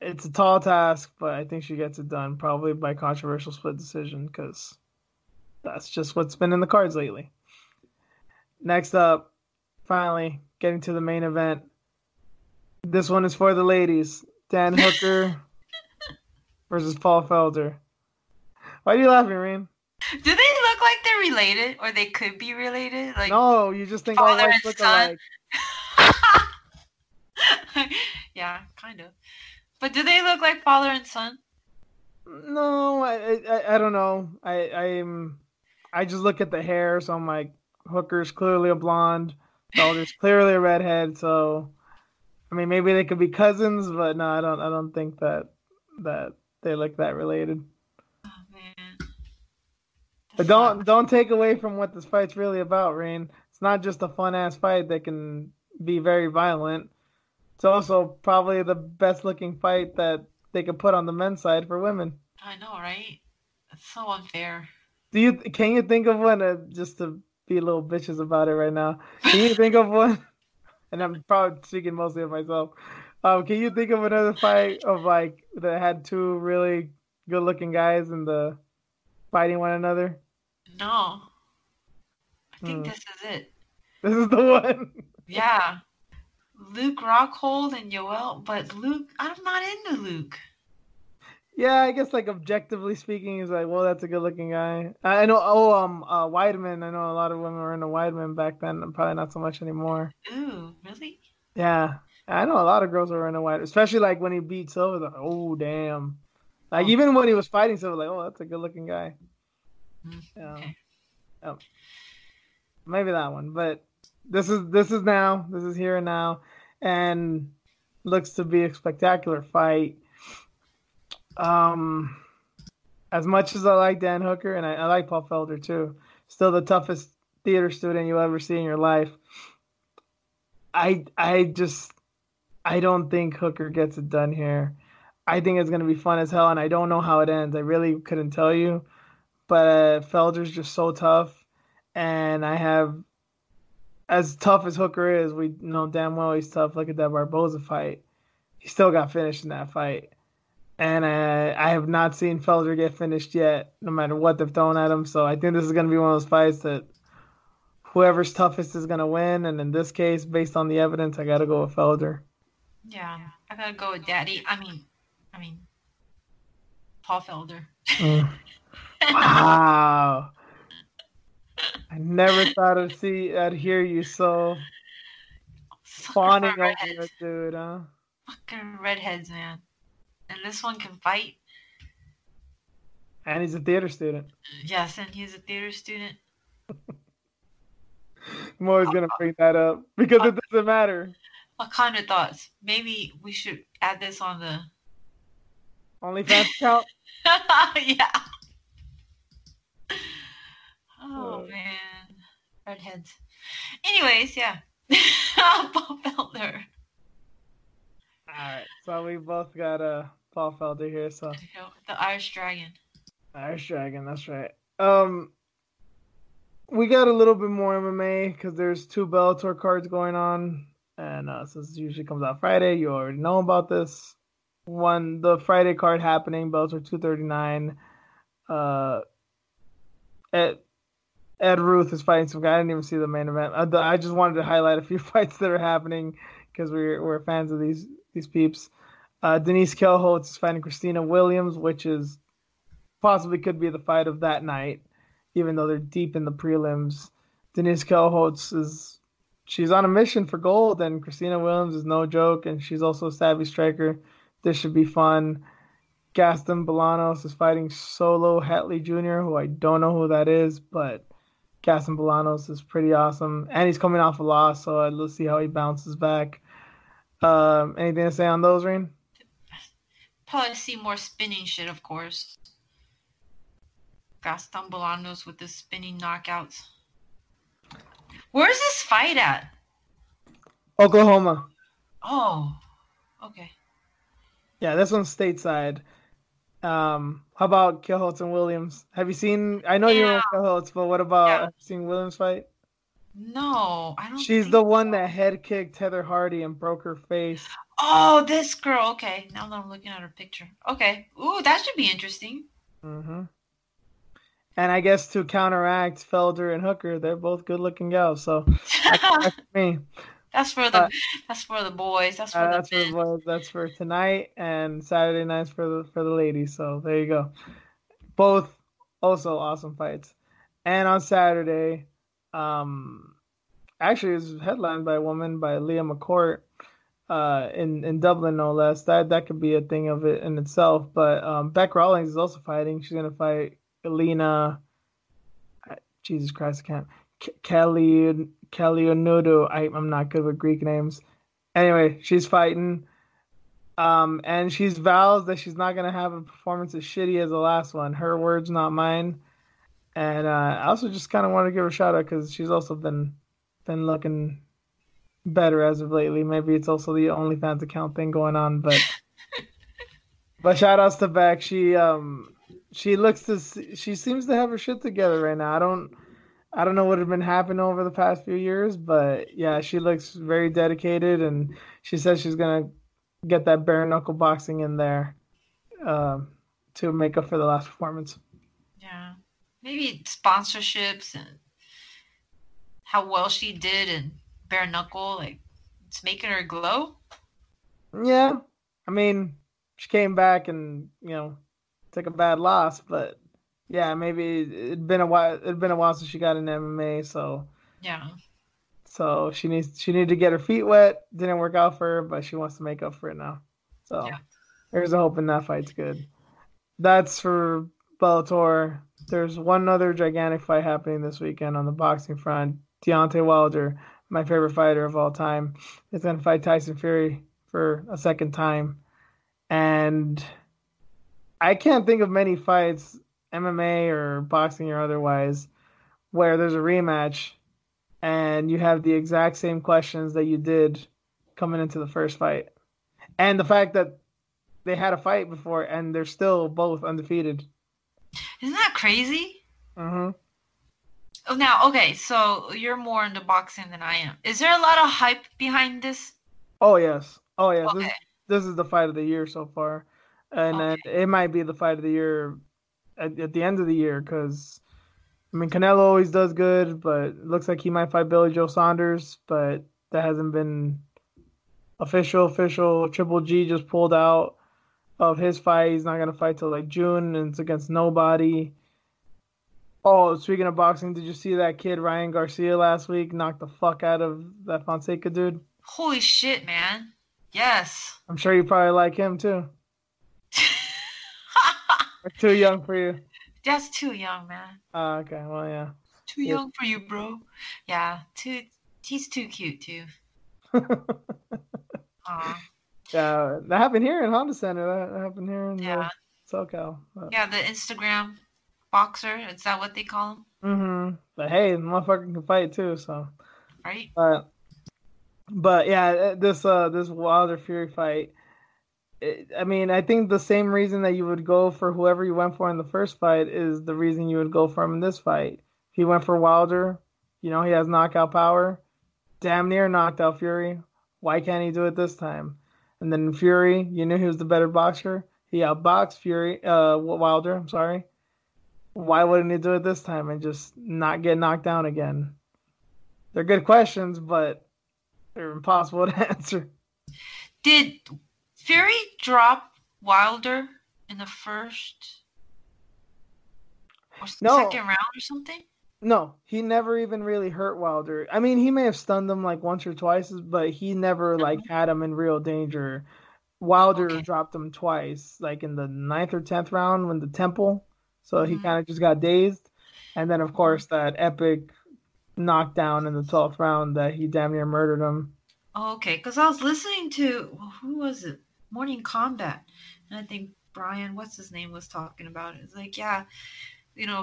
it's a tall task, but I think she gets it done, probably by controversial split decision, because that's just what's been in the cards lately. Next up, finally, getting to the main event. This one is for the ladies. Dan Hooker versus Paul Felder. Why are you laughing, Reem?
Do they look like they're related, or they could be related? Like
No, you just think all
father
whites
and
look
son?
alike.
Yeah, kind of. But do they look like father and son?
No, I don't know. I just look at the hair, so I'm like, Hooker's clearly a blonde, Felder's clearly a redhead. So I mean, maybe they could be cousins, but no, I don't think that they look that related.
Oh man,
But
that's not.
don't take away from what this fight's really about, Rain. It's not just a fun ass fight that can be very violent. It's also probably the best looking fight that they could put on the men's side for women.
I know, right? It's so unfair.
Can you think of one just to be little bitches about it right now? Can you think of one? And I'm probably speaking mostly of myself. Can you think of another fight of like that had two really good looking guys and the fighting one another?
No, I think
Hmm.
this is it.
This is the one.
Yeah, Luke Rockhold and Yoel, but Luke, I'm not into Luke.
Yeah, I guess like objectively speaking, he's like, well, that's a good looking guy. I know. Oh, Weidman. I know a lot of women were into Weidman back then. Probably not so much anymore.
Ooh, really?
Yeah, I know a lot of girls were into Weidman, especially like when he beat Silver. Like, oh damn. Like
Oh,
even when he was fighting Silver, like, oh, that's a good looking guy. Yeah,
okay.
yeah, maybe that one. But this is here and now, and looks to be a spectacular fight. Um, as much as I like Dan Hooker and I like Paul Felder too, still the toughest theater student you'll ever see in your life. I I don't think Hooker gets it done here. I think it's gonna be fun as hell, and I don't know how it ends. I really couldn't tell you, but Felder's just so tough, and I have as tough as Hooker is. We know damn well he's tough. Look at that Barboza fight. He still got finished in that fight. And I have not seen Felder get finished yet, no matter what they've thrown at him. So I think this is going to be one of those fights that, whoever's toughest is gonna win. And in this case, based on the evidence, I gotta go with Felder.
Yeah, I gotta go with Daddy. I mean, Paul Felder.
Wow. I never thought I'd hear you so
Sucker for
fawning over
redheads.
that dude, huh?
Fucking redheads, man. And this one can fight.
And he's a theater student.
Yes, and he's a theater student.
I'm always gonna bring that up because it doesn't matter.
What kind of thoughts? Maybe we should add this on the
OnlyFans account.
yeah. Oh man, redheads. Anyways, yeah. Paul Felder.
All right, so we both got Paul Felder here. So
the Irish Dragon.
Irish Dragon, that's right. We got a little bit more MMA because there's 2 Bellator cards going on, and since it usually comes out Friday, you already know about this. The Friday card happening, Bellator 239. Ed Ruth is fighting some guy. I didn't even see the main event. I just wanted to highlight a few fights that are happening because we're fans of these peeps. Denise Kelholtz is fighting Christina Williams, which is possibly could be the fight of that night, even though they're deep in the prelims. Denise Kelholtz she's on a mission for gold, and Christina Williams is no joke, and she's also a savvy striker. This should be fun. Gaston Bolanos is fighting Solo Hatley Jr., who I don't know who that is, but Gaston Bolanos is pretty awesome, and he's coming off a loss, so let's see how he bounces back. Anything to say on those, Rain?
Probably see more spinning shit, of course. Gaston Bolanos with the spinning knockouts. Where's this fight at?
Oklahoma.
Oh, okay.
Yeah, this one's stateside. How about Kelholtz and Williams? Have you seen? I know you're on Kelholtz, but what about have you seen Williams fight?
No, I don't.
She's the one that head kicked Heather Hardy and broke her face.
Oh, this girl. Okay, now that I'm looking at her picture. Okay. Ooh, that should be interesting.
Mm-hmm. And I guess to counteract Felder and Hooker, they're both good-looking gals. So that's me.
That's for the boys. That's for the
boys. That's for tonight and Saturday nights for the ladies. So there you go. Both also awesome fights. And on Saturday, actually it's headlined by a woman, by Leah McCourt, in Dublin no less. That could be a thing of it in itself. But Beck Rawlings is also fighting. She's gonna fight Elena. Jesus Christ, I can't. Kalionudu. I'm not good with Greek names. Anyway, she's fighting. And she's vows that she's not gonna have a performance as shitty as the last one. Her words, not mine. And I also just kind of want to give her a shout out because she's also been looking better as of lately. Maybe it's also the OnlyFans account thing going on, but shout outs to Beck. She seems to have her shit together right now. I don't know what had been happening over the past few years, but yeah, she looks very dedicated, and she says she's gonna get that bare knuckle boxing in there to make up for the last performance.
Yeah, maybe sponsorships and how well she did in bare knuckle, like it's making her glow.
Yeah, I mean, she came back and took a bad loss, but yeah, maybe it'd been a while since she got in MMA, so
yeah.
So she needed to get her feet wet. Didn't work out for her, but she wants to make up for it now. So yeah. There's a hope in that fight's good. That's for Bellator. There's one other gigantic fight happening this weekend on the boxing front. Deontay Wilder, my favorite fighter of all time, is going to fight Tyson Fury for a second time. And I can't think of many fights, MMA or boxing or otherwise, where there's a rematch and you have the exact same questions that you did coming into the first fight. And the fact that they had a fight before and they're still both undefeated.
Isn't that crazy?
Mm-hmm.
Oh, now, okay, so you're more into boxing than I am. Is there a lot of hype behind this?
Oh, yes.
Okay.
This is the fight of the year so far. And then it might be the fight of the year at the end of the year because I mean, Canelo always does good, but it looks like he might fight Billy Joe Saunders, but that hasn't been official. Triple G just pulled out of his fight. He's not gonna fight till like June, and it's against nobody. Oh, speaking of boxing, did you see that kid Ryan Garcia last week knock the fuck out of that Fonseca dude?
Holy shit, man. Yes.
I'm sure you probably like him too. Or too young for you.
That's too young, man.
Okay, well, yeah.
Too young for you, bro. Yeah, he's too cute too. Aw.
Yeah, that happened here in Honda Center. That happened here in
Yeah.
SoCal. But,
Yeah, the Instagram boxer. Is that what they call him?
But hey, the motherfucker can fight too. So.
Right.
But yeah, this Wilder Fury fight. I mean, I think the same reason that you would go for whoever you went for in the first fight is the reason you would go for him in this fight. If he went for Wilder, he has knockout power, damn near knocked out Fury. Why can't he do it this time? And then Fury, you knew he was the better boxer. He outboxed Wilder. I'm sorry. Why wouldn't he do it this time and just not get knocked down again? They're good questions, but they're impossible to answer.
Did Fury drop Wilder in the first or second round or something?
No, he never even really hurt Wilder. I mean, he may have stunned him like once or twice, but he never like had him in real danger. Wilder dropped him twice, like in the 9th or 10th round when the temple. So he kind of just got dazed. And then, of course, that epic knockdown in the 12th round that he damn near murdered him.
Oh, okay, because I was listening to, who was it? Morning Combat. And I think Brian, what's his name, was talking about it. It's like, yeah,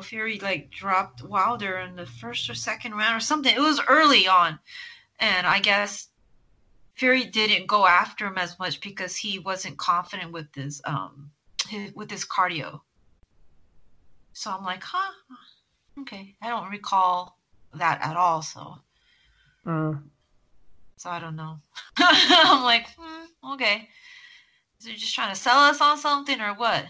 Fury like dropped Wilder in the first or second round or something. It was early on. And I guess Fury didn't go after him as much because he wasn't confident with his cardio. So I'm like, okay. I don't recall that at all. So I don't know. I'm like, okay. Is he just trying to sell us on something or what?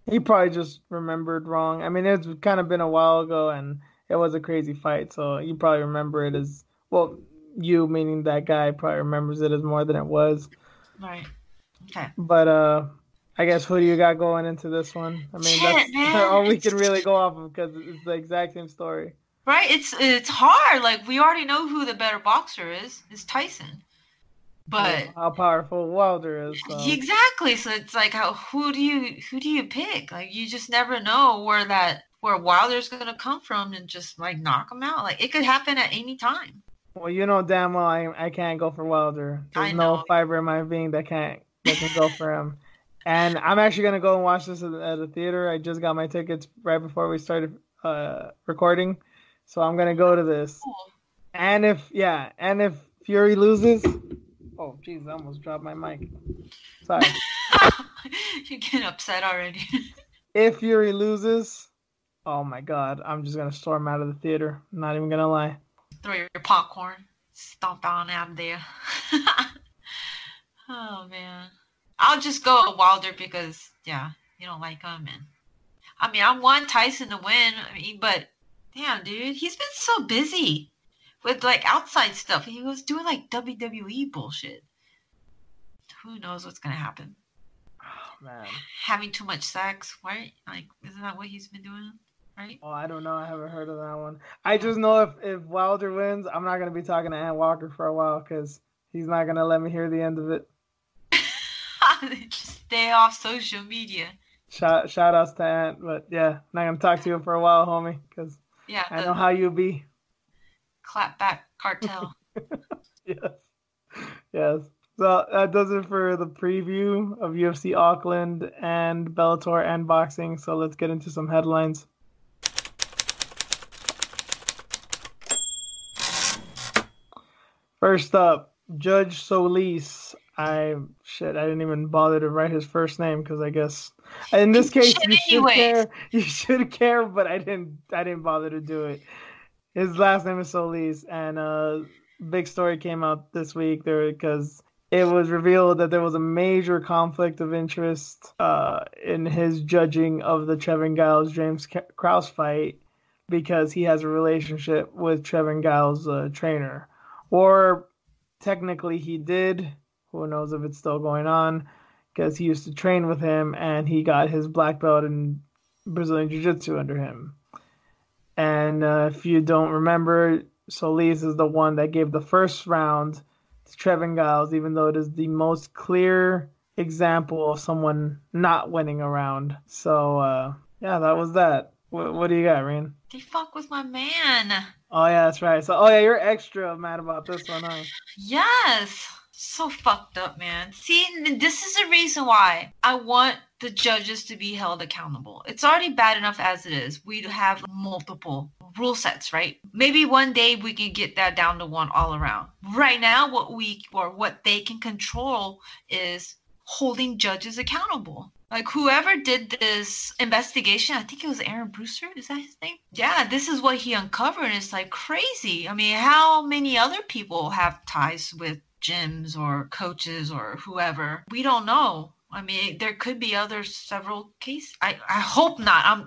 He probably just remembered wrong. I mean, it's kind of been a while ago, and it was a crazy fight, so you probably remember it as, well, you, meaning that guy, probably remembers it as more than it was.
Right. Okay.
But I guess who do you got going into this one? I mean, that's all we can really go off of because it's the exact same story.
Right. It's hard. Like, we already know who the better boxer is. It's Tyson. But
how powerful Wilder is. So.
Exactly. So it's like, who do you pick? Like, you just never know where Wilder's gonna come from and just like knock him out. Like, it could happen at any time.
Well, you know damn well I can't go for Wilder. There's no fiber in my being that can go for him. And I'm actually gonna go and watch this at the theater. I just got my tickets right before we started recording, so I'm gonna go to this. Cool. And if Fury loses. Oh, jeez, I almost dropped my mic. Sorry.
You're getting upset already.
If Fury loses, oh my God, I'm just going to storm out of the theater. I'm not even going to lie.
Throw your popcorn. Stomp on out of there. Oh, man. I'll just go with Wilder because, yeah, you don't like him. And I mean, I want Tyson to win. I mean, but, damn, dude, he's been so busy. With like outside stuff. He was doing like WWE bullshit. Who knows what's gonna happen?
Oh man. Having
too much sex, right? Like, isn't that what he's been doing? Right?
Oh, I don't know. I haven't heard of that one. I just know if Wilder wins, I'm not gonna be talking to Ant Walker for a while because he's not gonna let me hear the end of it.
Just stay off social media.
Shout outs to Ant, but yeah, I'm not gonna talk to you for a while, homie, because I know how you be.
Clapback cartel.
Yes. So that does it for the preview of UFC Auckland and Bellator and boxing. So let's get into some headlines. First up, Judge Soliz. I didn't even bother to write his first name because I guess in this case you should care, but I didn't bother to do it. His last name is Soliz, and big story came out this week there because it was revealed that there was a major conflict of interest in his judging of the Giles James Krause fight because he has a relationship with Trevin Giles' trainer. Or technically he did. Who knows if it's still going on, because he used to train with him and he got his black belt in Brazilian Jiu-Jitsu under him. And if you don't remember, Soliz is the one that gave the first round to Trevin Giles, even though it is the most clear example of someone not winning a round. So, yeah, that was that. What do you got, Reen?
They fuck with my man.
Oh, yeah, that's right. So, oh, yeah, you're extra mad about this one, huh?
Yes. So fucked up, man. See, this is the reason why I want the judges to be held accountable. It's already bad enough as it is. We have multiple rule sets, right? Maybe one day we can get that down to one all around. Right now, what they can control is holding judges accountable. Like whoever did this investigation, I think it was Aaron Brewster, is that his name? Yeah, this is what he uncovered, and it's like crazy. I mean, how many other people have ties with gyms or coaches or whoever? We don't know. I mean, there could be several cases. I hope not.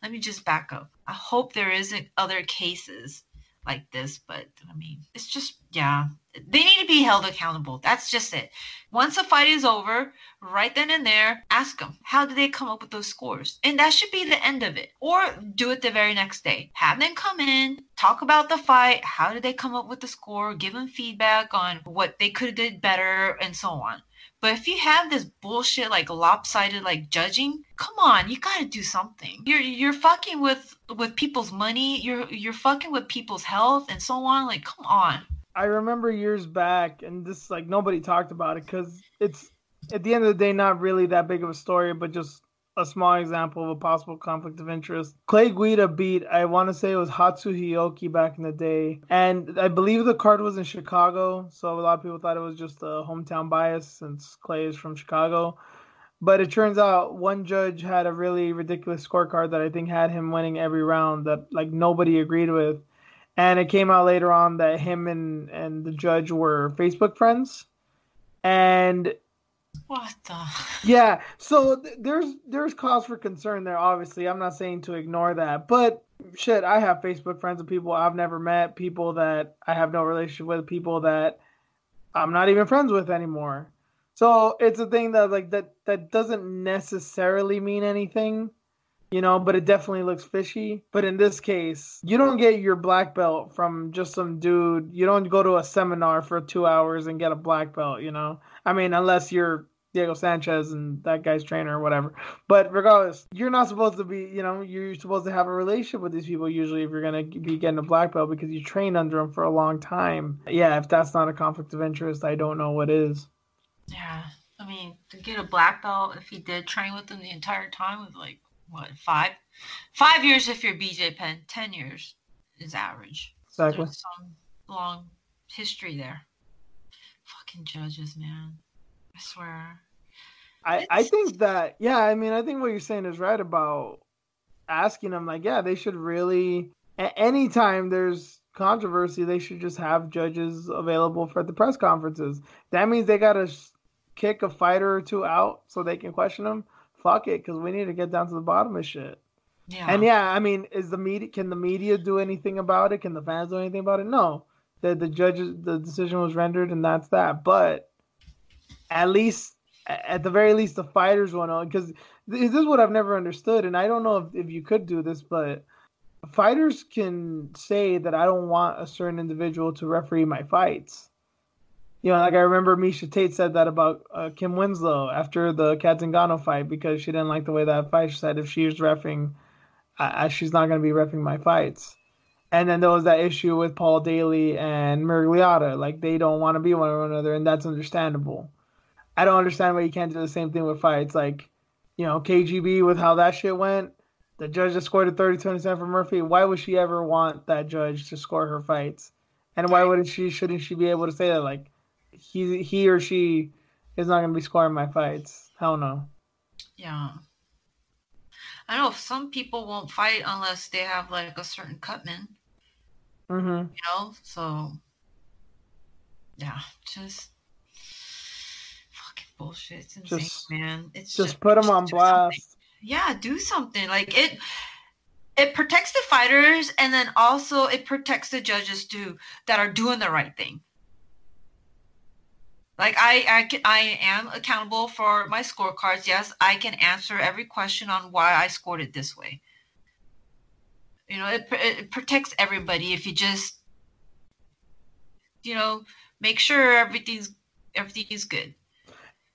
Let me just back up. I hope there isn't other cases like this, but I mean, it's just, yeah, they need to be held accountable. That's just it. Once a fight is over, right then and there, ask them, how did they come up with those scores? And that should be the end of it. Or do it the very next day. Have them come in, talk about the fight, how did they come up with the score, give them feedback on what they could have did better, and so on. But if you have this bullshit like lopsided like judging, come on, you gotta do something. You're fucking with people's money. You're fucking with people's health and so on. Like, come on.
I remember years back, and this like nobody talked about it because it's at the end of the day not really that big of a story, but just a small example of a possible conflict of interest. Clay Guida beat, I want to say it was Hatsu Hiyoki back in the day, and I believe the card was in Chicago, so a lot of people thought it was just a hometown bias since Clay is from Chicago. But it turns out one judge had a really ridiculous scorecard that I think had him winning every round that like nobody agreed with. And it came out later on that him and the judge were Facebook friends. And
what the?
Yeah, so there's cause for concern there, obviously. I'm not saying to ignore that. But shit, I have Facebook friends of people I've never met, people that I have no relationship with, people that I'm not even friends with anymore. So it's a thing that like that doesn't necessarily mean anything. But it definitely looks fishy. But in this case, you don't get your black belt from just some dude. You don't go to a seminar for 2 hours and get a black belt, I mean, unless you're Diego Sanchez and that guy's trainer or whatever. But regardless, you're not supposed to be, you're supposed to have a relationship with these people usually if you're going to be getting a black belt because you trained under them for a long time. Yeah, if that's not a conflict of interest, I don't know what is.
Yeah, I mean, to get a black belt, if he did train with them the entire time, with like, what, 5 years if you're BJ Penn, 10 years is average.
Exactly.
There's some long history there. Fucking judges, man. I swear.
I think that, yeah, I mean, I think what you're saying is right about asking them, like, yeah, they should really, anytime there's controversy, they should just have judges available for the press conferences. That means they got to kick a fighter or two out so they can question them. Fuck it, because we need to get down to the bottom of shit.
Yeah.
And yeah, I mean, can the media do anything about it? Can the fans do anything about it? No. The decision was rendered, and that's that. But at the very least, the fighters want to, because this is what I've never understood, and I don't know if you could do this, but fighters can say that I don't want a certain individual to referee my fights. Like I remember Miesha Tate said that about Kim Winslow after the Kat Zingano fight because she didn't like the way that fight. She said if she was refereeing, she's not going to be refereeing my fights. And then there was that issue with Paul Daly and Miragliotta. Like, they don't want to be one another, and that's understandable. I don't understand why you can't do the same thing with fights. Like, KGB with how that shit went, the judge that scored a 30-27 for Murphy, why would she ever want that judge to score her fights? And why shouldn't she be able to say that, like, he or she is not going to be scoring my fights? Hell no.
Yeah. I know some people won't fight unless they have like a certain cutman.
Mm-hmm.
So yeah, just fucking bullshit. It's insane, man. It's
just put them on blast.
Yeah, do something. Like it. it protects the fighters, and then also it protects the judges too that are doing the right thing. Like I am accountable for my scorecards. Yes, I can answer every question on why I scored it this way. You know, it protects everybody if you just, make sure everything's good.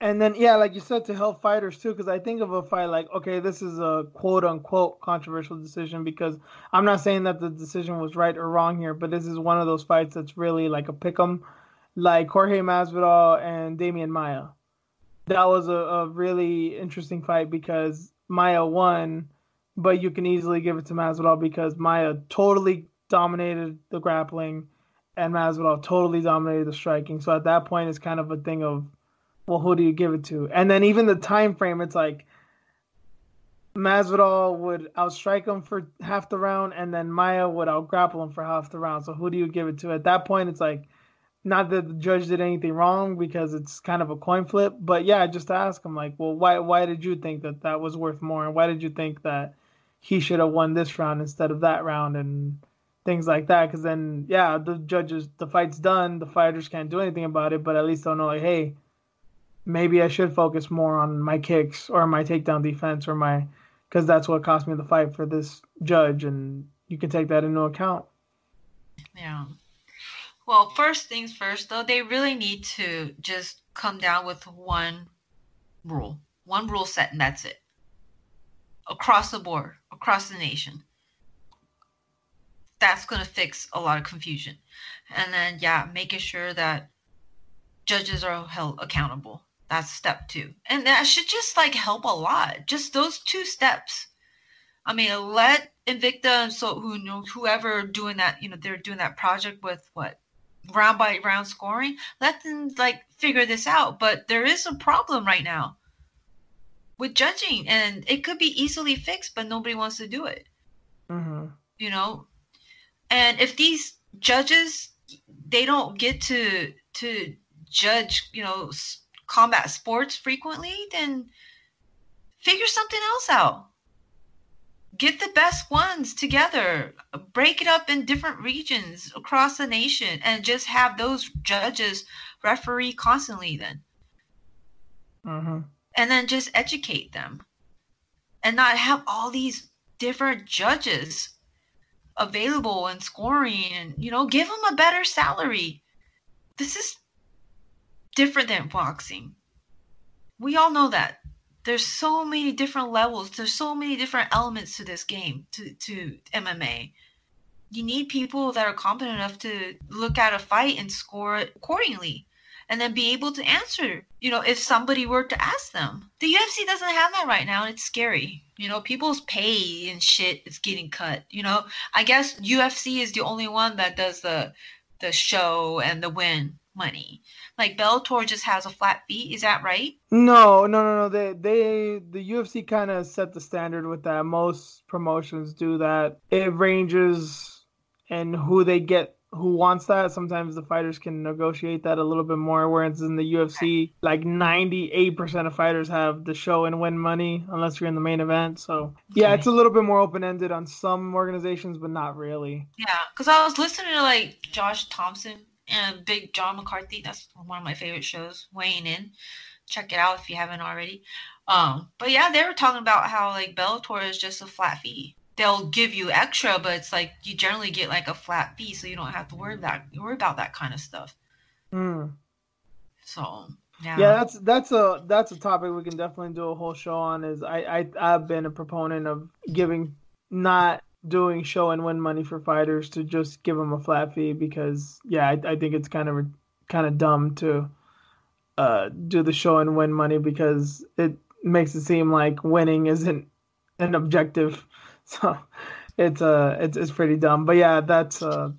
And then, yeah, like you said, to help fighters too, because I think of a fight like, okay, this is a quote unquote controversial decision, because I'm not saying that the decision was right or wrong here, but this is one of those fights that's really like a pick 'em, like Jorge Masvidal and Damian Maia. That was a really interesting fight because Maia won, but you can easily give it to Masvidal because Maia totally dominated the grappling and Masvidal totally dominated the striking. So at that point, it's kind of a thing of, well, who do you give it to? And then even the time frame, it's like Masvidal would outstrike him for half the round, and then Maia would outgrapple him for half the round. So who do you give it to? At that point, it's like, not that the judge did anything wrong because it's kind of a coin flip, but yeah, just to ask him like, well, why did you think that that was worth more, and why did you think that he should have won this round instead of that round, and things like that? Because then, yeah, the fight's done, the fighters can't do anything about it, but at least they'll know like, hey, maybe I should focus more on my kicks or my takedown defense or because that's what cost me the fight for this judge, and you can take that into account.
Yeah. Well, first things first, though, they really need to just come down with one rule set, and that's it. Across the board, across the nation. That's going to fix a lot of confusion. And then, yeah, making sure that judges are held accountable. That's step 2. And that should just like help a lot. Just those 2 steps. I mean, let Invicta and whoever doing that, they're doing that project with what? Round by round scoring, let them like figure this out. But there is a problem right now with judging, and it could be easily fixed, but nobody wants to do it.
Mm-hmm.
And if these judges, they don't get to judge combat sports frequently, then figure something else out. Get the best ones together, break it up in different regions across the nation, and just have those judges referee constantly then.
Mm-hmm.
And then just educate them. And not have all these different judges available and scoring, and, give them a better salary. This is different than boxing. We all know that. There's so many different levels. There's so many different elements to this game, to MMA. You need people that are competent enough to look at a fight and score it accordingly, and then be able to answer, if somebody were to ask them. The UFC doesn't have that right now, and it's scary. People's pay and shit is getting cut. I guess UFC is the only one that does the show and the win money. Like Bellator just has a flat fee. Is that right?
No. The UFC kind of set the standard with that. Most promotions do that. It ranges in who they get, who wants that. Sometimes the fighters can negotiate that a little bit more, whereas in the UFC, like 98% of fighters have the show and win money unless you're in the main event. So yeah, it's a little bit more open-ended on some organizations, but not really.
Yeah, because I was listening to like Josh Thompson and Big John McCarthy. That's one of my favorite shows, weighing in. Check it out if you haven't already. But yeah, they were talking about how like Bellator is just a flat fee. They'll give you extra, but it's like you generally get like a flat fee, so you don't have to worry about that kind of stuff. So
yeah, that's a topic we can definitely do a whole show on. Is I've been a proponent of not doing show and win money for fighters, to just give them a flat fee, because I think it's kind of dumb to do the show and win money, because it makes it seem like winning isn't an objective. So it's pretty dumb. But yeah, that's a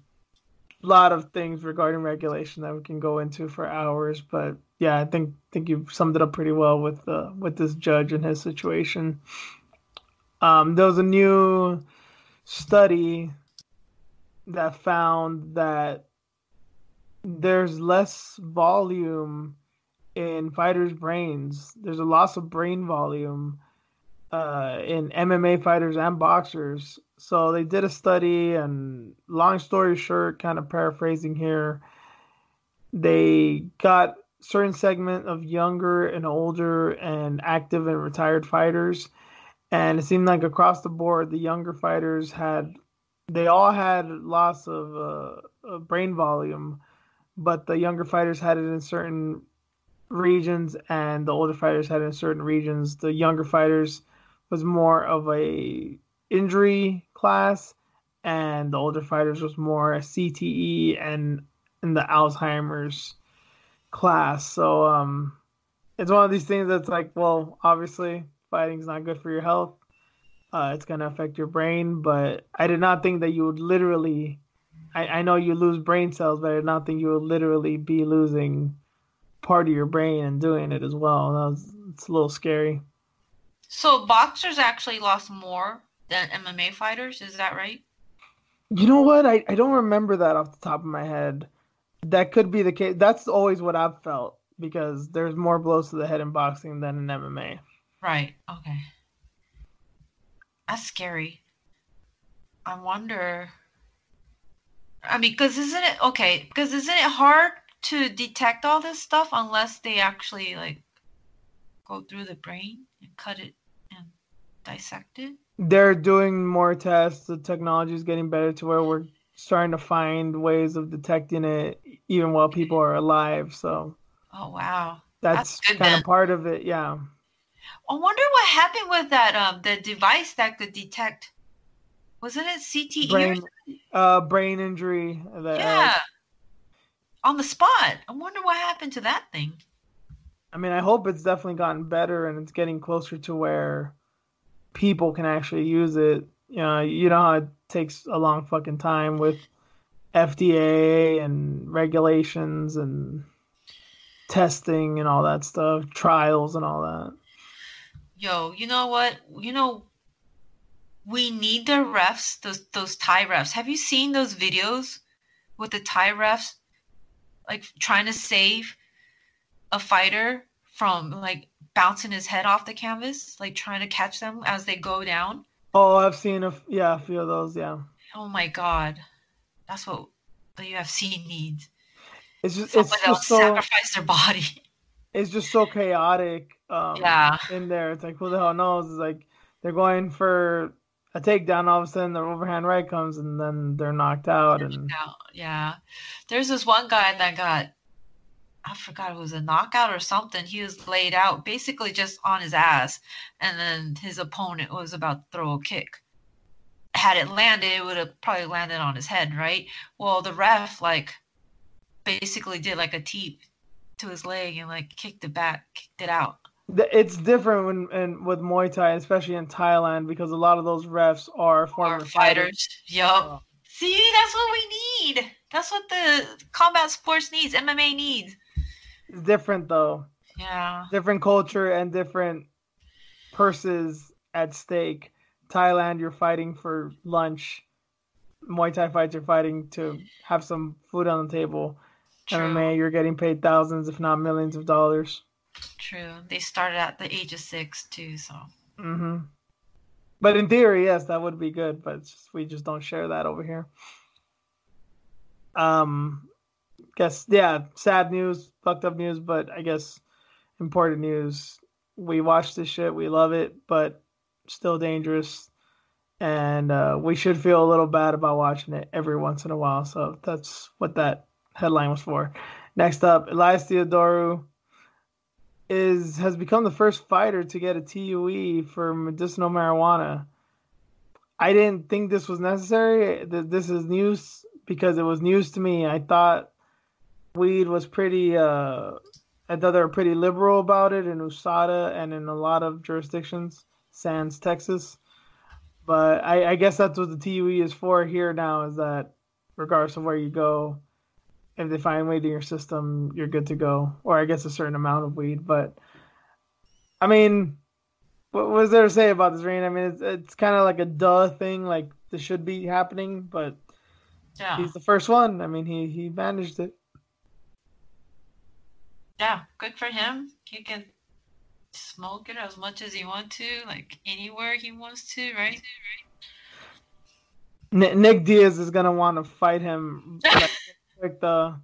lot of things regarding regulation that we can go into for hours. But yeah, I think you've summed it up pretty well with this judge and his situation. There was a new study that found that there's less volume in fighters' brains. There's a loss of brain volume in MMA fighters and boxers. So they did a study, and long story short, kind of paraphrasing here, they got certain segment of younger and older and active and retired fighters, and it seemed like across the board, the younger fighters they all had loss of brain volume, but the younger fighters had it in certain regions, and the older fighters had it in certain regions. The younger fighters was more of a injury class, and the older fighters was more a CTE and in the Alzheimer's class. So it's one of these things that's like, well, obviously fighting's not good for your health. It's gonna affect your brain, but I did not think that you would literally. I know you lose brain cells, but I did not think you would literally be losing part of your brain and doing it as well. It's a little scary.
So boxers actually lost more than MMA fighters, is that right?
You know what? I don't remember that off the top of my head. That could be the case. That's always what I've felt because there's more blows to the head in boxing than in MMA.
Right. Okay. That's scary. I wonder. I mean, because isn't it okay? Because isn't it hard to detect all this stuff unless they actually like go through the brain and cut it and dissect it?
They're doing more tests. The technology is getting better to where we're starting to find ways of detecting it even while people are alive. So
Oh wow, that's
that's
good
kind
then.
of part of it. Yeah.
I wonder what happened with that the device that could detect. Wasn't it CTE or
Brain,
something?
brain injury.
Yeah, on the spot. I wonder what happened to that thing.
I mean, I hope it's definitely gotten better and it's getting closer to where people can actually use it. You know how it takes a long fucking time with FDA and regulations and testing and all that stuff, trials and all that.
Yo, you know what? We need the refs, those Thai refs. Have you seen those videos with the Thai refs like trying to save a fighter from like bouncing his head off the canvas, like trying to catch them as they go down?
Oh, I've seen a few of those. Yeah,
Oh my God, that's what the UFC needs.
it's
Somebody that would
just so
sacrifice their body.
chaotic
Yeah,
in there. It's like who the hell knows? It's like they're going for a takedown, all of a sudden the overhand right comes and then they're knocked out and
yeah, yeah. There's this one guy that got, I forgot it was a knockout or something. He was laid out basically just on his ass, and then his opponent was about to throw a kick. Had it landed, it would have probably landed on his head, right? Well, the ref like basically did like a teep to his leg and like kicked it back, kicked it out.
it's different with Muay Thai, especially in Thailand, because a lot of those refs are
Or
former fighters.
fighters. Yup.
So
See, that's what we need. That's what the combat sports needs, MMA needs.
it's different though,
Yeah.
different culture and different purses at stake. Thailand, you're fighting for lunch. Muay Thai fights, you're fighting to have some food on the table.
True.
MMA, you're getting paid thousands, if not millions of dollars.
True. They started at the age of 6 too, so.
Hmm. But in theory, yes, that would be good. But we just don't share that over here. Um, guess yeah, sad news, fucked up news, but I guess important news. We watch this shit, we love it, but still dangerous, and we should feel a little bad about watching it every once in a while. So that's what that headline was for. Next up, Elias Theodorou has become the first fighter to get a TUE for medicinal marijuana. I didn't think this was necessary. This is news because it was news to me. I thought weed was pretty. I thought they were pretty liberal about it in USADA and in a lot of jurisdictions, sans Texas. But I guess that's what the TUE is for here now. Is that regardless of where you go, if they find weed in your system, you're good to go. Or I guess a certain amount of weed. But I mean, what was there to say about this, Rain? I mean, it's kind of like a duh thing. Like this should be happening, but
Yeah.
he's the first one. I mean, he managed it.
Yeah. Good for him. He can smoke it as much as he wants to, like anywhere he wants to, right?
Nick Diaz is gonna want to fight him like the.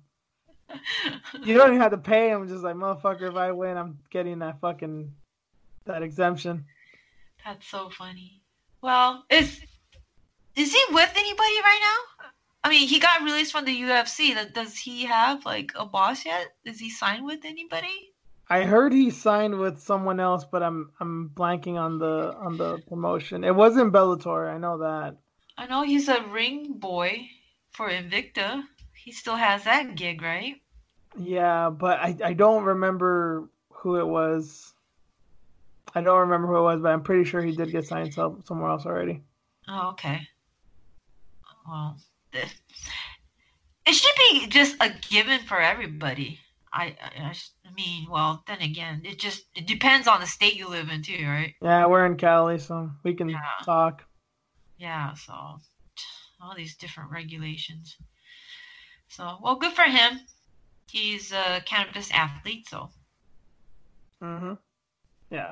You don't even have to pay him. Just like motherfucker, if I win, I'm getting that exemption.
That's so funny. Well, is he with anybody right now? I mean, he got released from the UFC. Does he have like a boss yet? Is he signed with anybody?
I heard he signed with someone else, but I'm blanking on the promotion. It wasn't Bellator, I know that.
I know he's a ring boy for Invicta. He still has that gig, right?
Yeah, but I don't remember who it was. I don't remember who it was, but I'm pretty sure he did get signed somewhere else already.
Oh, okay. Well, it should be just a given for everybody. I mean, well, then again, it depends on the state you live in too, right?
Yeah, we're in Cali, so we can talk.
Yeah, so all these different regulations. So, well, good for him. He's a cannabis athlete, so.
Yeah.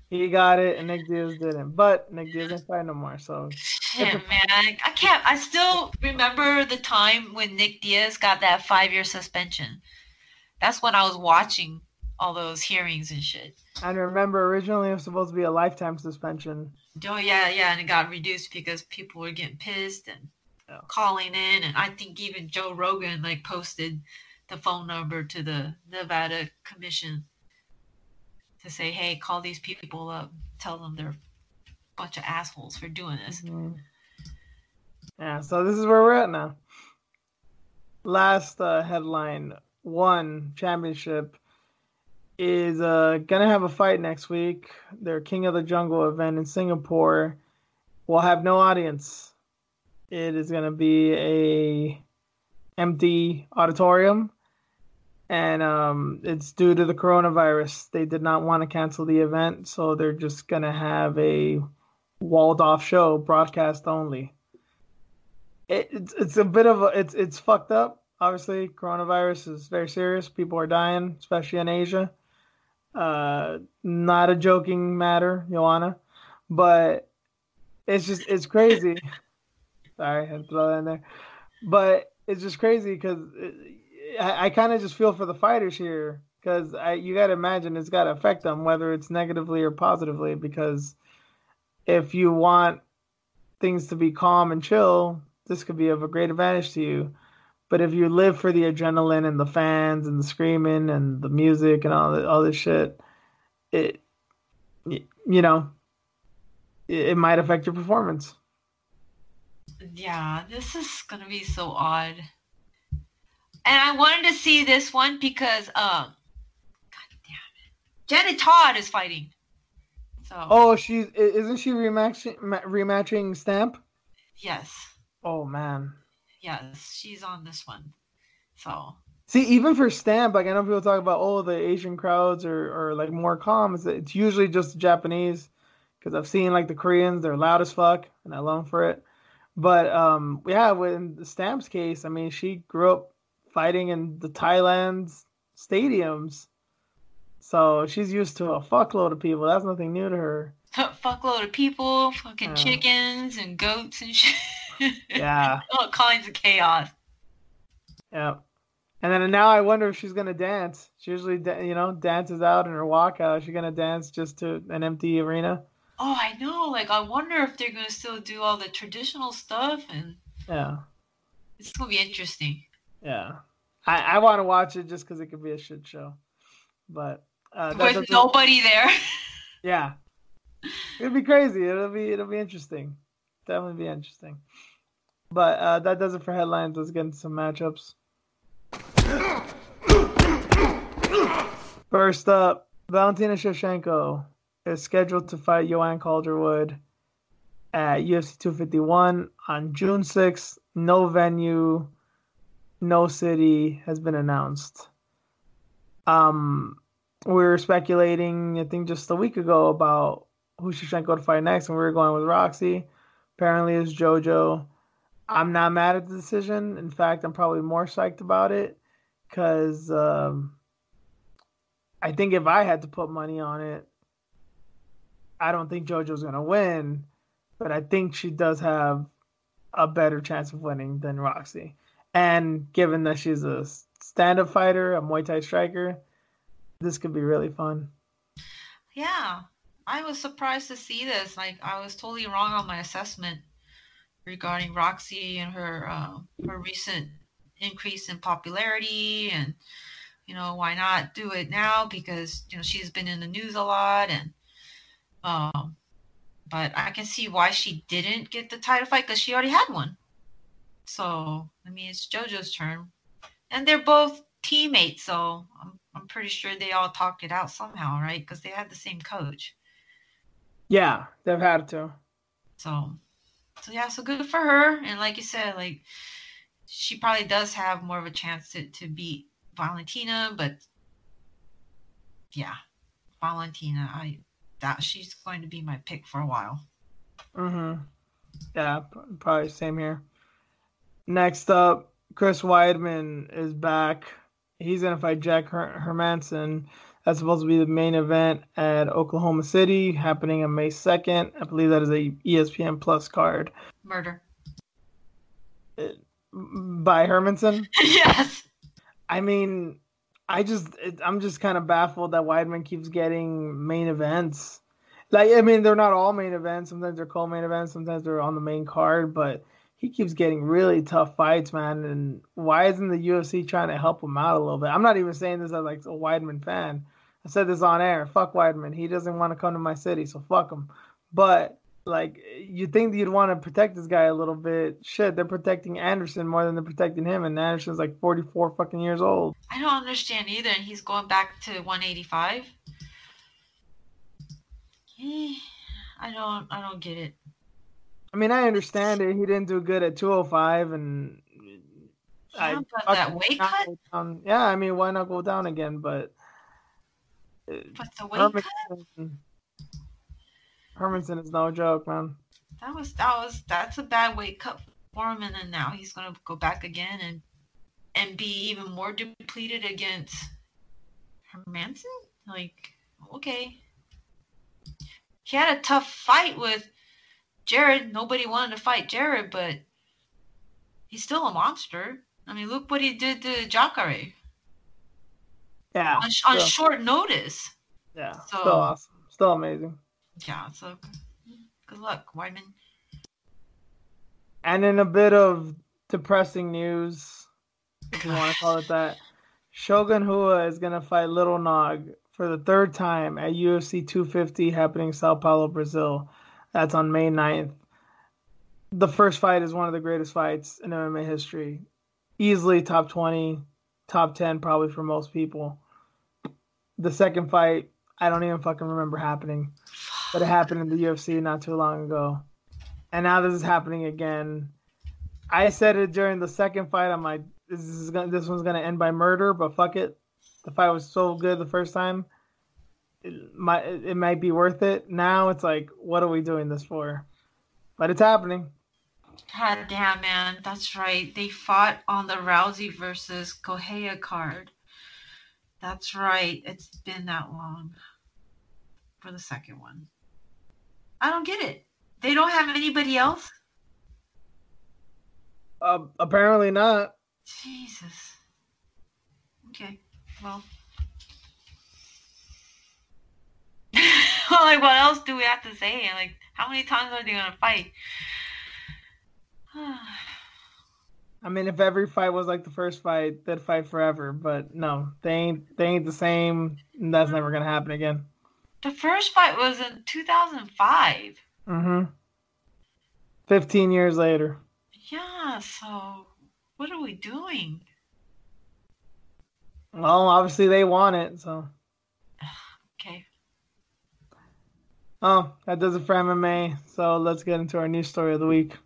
He got it, and Nick Diaz didn't. But Nick Diaz ain't fight no more, so.
Shit, man. I can't. I still remember the time when Nick Diaz got that 5-year suspension. That's when I was watching all those hearings and shit.
I remember originally it was supposed to be a lifetime suspension.
Oh, yeah, and it got reduced because people were getting pissed and calling in. And I think even Joe Rogan, like, posted the phone number to the Nevada Commission to say, hey, call these people up. Tell them they're a bunch of assholes for doing this.
Mm-hmm. Yeah, so this is where we're at now. Last headline, ONE Championship is gonna have a fight next week. Their King of the Jungle event in Singapore will have no audience. It is gonna be a empty auditorium, and it's due to the coronavirus. They did not want to cancel the event, so they're just gonna have a walled off show, broadcast only. It's a bit of it's fucked up. Obviously, coronavirus is very serious. People are dying, especially in Asia. Not a joking matter, Joanna, but it's crazy. Sorry, I had to throw that in there, but it's just crazy because I kind of just feel for the fighters here because you got to imagine it's got to affect them whether it's negatively or positively, because if you want things to be calm and chill, this could be of a great advantage to you. But if you live for the adrenaline and the fans and the screaming and the music and all this shit, it might affect your performance.
Yeah, this is gonna be so odd. And I wanted to see this one because God damn it, Janet Todd is fighting. So.
Isn't she rematching Stamp?
Yes.
Oh man.
Yes, she's on this one. So.
See, even for Stamp, like I know people talk about, the Asian crowds are like more calm. It's usually just the Japanese, because I've seen like the Koreans, they're loud as fuck, and I love them for it. But yeah, in the Stamp's case, I mean, she grew up fighting in the Thailand stadiums, so she's used to a fuckload of people. That's nothing new to her.
Fuckload of people, fucking chickens and goats and shit.
Yeah.
All kinds of chaos.
Yeah. And then now I wonder if she's gonna dance. She usually, dances out in her walkout. Is she gonna dance just to an empty arena?
Oh, I know. Like, I wonder if they're gonna still do all the traditional stuff, and it's gonna be interesting.
Yeah, I want to watch it just because it could be a shit show, but
with nobody there.
Yeah, it'll be crazy. It'll be interesting. Definitely be interesting. But that does it for headlines. Let's get into some matchups. First up, Valentina Shevchenko is scheduled to fight Joanne Calderwood at UFC 251 on June 6th. No venue, no city has been announced. We were speculating, I think, just a week ago about who Shevchenko to fight next, and we were going with Roxy. Apparently, it's JoJo. I'm not mad at the decision. In fact, I'm probably more psyched about it because I think if I had to put money on it, I don't think JoJo's going to win, but I think she does have a better chance of winning than Roxy. And given that she's a stand-up fighter, a Muay Thai striker, this could be really fun.
Yeah, I was surprised to see this. Like, I was totally wrong on my assessment regarding Roxy and her recent increase in popularity, and why not do it now, because she's been in the news a lot, and but I can see why she didn't get the title fight, because she already had one. So I mean, it's JoJo's turn, and they're both teammates, so I'm pretty sure they all talked it out somehow, right? Because they had the same coach.
Yeah, they've had to.
So yeah, so good for her. And like you said, like, she probably does have more of a chance to beat Valentina, but yeah, Valentina, she's going to be my pick for a while.
Yeah, probably same here. Next up, Chris Weidman is back. He's gonna fight Jack Hermanson. That's supposed to be the main event at Oklahoma City, happening on May 2nd. I believe that is a ESPN Plus card.
Murder.
By Hermanson?
Yes.
I mean, I'm just kind of baffled that Weidman keeps getting main events. Like, I mean, they're not all main events. Sometimes they're co-main events. Sometimes they're on the main card. But he keeps getting really tough fights, man. And why isn't the UFC trying to help him out a little bit? I'm not even saying this as like a Weidman fan. I said this on air. Fuck Weidman. He doesn't want to come to my city, so fuck him. But like, you think you'd want to protect this guy a little bit. Shit, they're protecting Anderson more than they're protecting him, and Anderson's like 44 fucking years old.
I don't understand either. And he's going back to 185. I don't get it.
I mean, I understand it. He didn't do good at 205, and
but that weight cut.
Yeah, I mean, why not go down again? But
the weight cut.
Hermanson is no joke, man.
That's a bad weight cut for him, and then now he's gonna go back again and be even more depleted against Hermanson. Like, okay, he had a tough fight with Jared. Nobody wanted to fight Jared, but he's still a monster. I mean, look what he did to Jacare.
Yeah,
on short notice.
Yeah, so, still awesome, still amazing.
Yeah, so good luck, Weidman.
And in a bit of depressing news, if you want to call it that, Shogun Rua is going to fight Little Nog for the third time at UFC 250 happening in Sao Paulo, Brazil. That's on May 9th. The first fight is one of the greatest fights in MMA history. Easily top 20, top 10 probably for most people. The second fight, I don't even fucking remember happening. But it happened in the UFC not too long ago. And now this is happening again. I said it during the second fight. I'm like, this one's going to end by murder, but fuck it. The fight was so good the first time. It might be worth it. Now it's like, what are we doing this for? But it's happening.
God damn, man. That's right. They fought on the Rousey versus Correia card. That's right. It's been that long for the second one. I don't get it. They don't have anybody else?
Apparently not.
Jesus. Okay. Well. Like, what else do we have to say? Like, how many times are they gonna fight?
I mean, if every fight was like the first fight, they'd fight forever. But no, they ain't the same. And that's never gonna happen again.
The first fight was in 2005.
15 years later.
Yeah, so what are we doing?
Well, obviously they want it, so.
Okay.
Oh, that does it for MMA. So let's get into our news story of the week.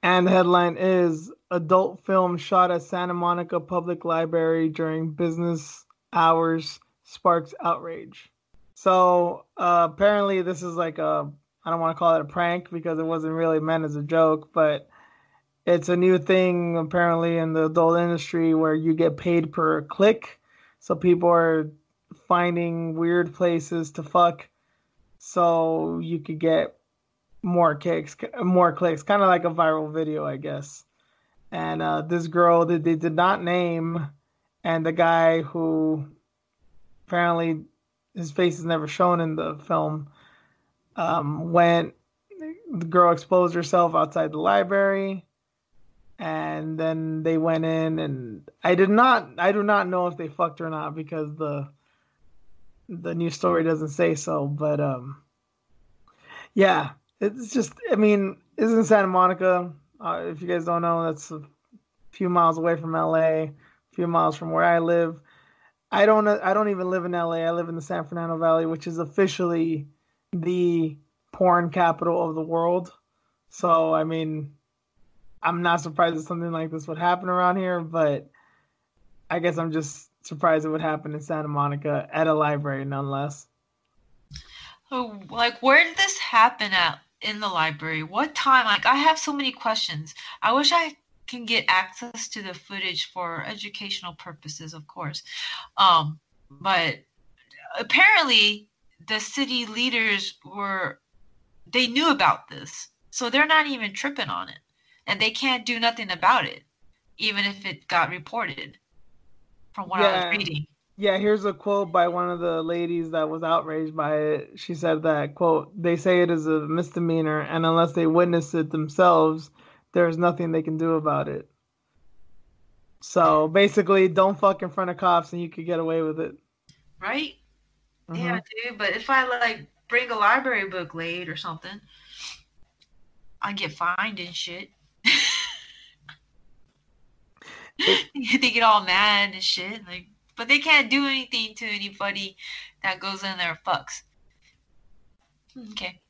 And the headline is adult film shot at Santa Monica Public Library during business hours sparks outrage. So apparently this is like I don't want to call it a prank because it wasn't really meant as a joke, but it's a new thing apparently in the adult industry where you get paid per click. So people are finding weird places to fuck so you could get more clicks, kind of like a viral video, I guess. And this girl that they did not name, and the guy who apparently his face is never shown in the film, went. The girl exposed herself outside the library, and then they went in, and I do not know if they fucked or not because the news story doesn't say so. But yeah, it's just, I mean, it's in Santa Monica. If you guys don't know, that's a few miles away from LA, a few miles from where I live. I don't even live in LA. I live in the San Fernando Valley, which is officially the porn capital of the world. So, I mean, I'm not surprised that something like this would happen around here, but I guess I'm just surprised it would happen in Santa Monica at a library, nonetheless.
Oh, like, where did this happen at in the library? What time? Like, I have so many questions. I wish I can get access to the footage for educational purposes, of course. But apparently the city leaders they knew about this. So they're not even tripping on it. And they can't do nothing about it, even if it got reported, from what I was reading.
Yeah, here's a quote by one of the ladies that was outraged by it. She said that, quote, "They say it is a misdemeanor, and unless they witness it themselves, there's nothing they can do about it." So basically, don't fuck in front of cops and you could get away with it.
Right? Mm-hmm. Yeah, dude. But if I like bring a library book late or something, I get fined and shit. They get all mad and shit. Like, but they can't do anything to anybody that goes in there fucks. Okay.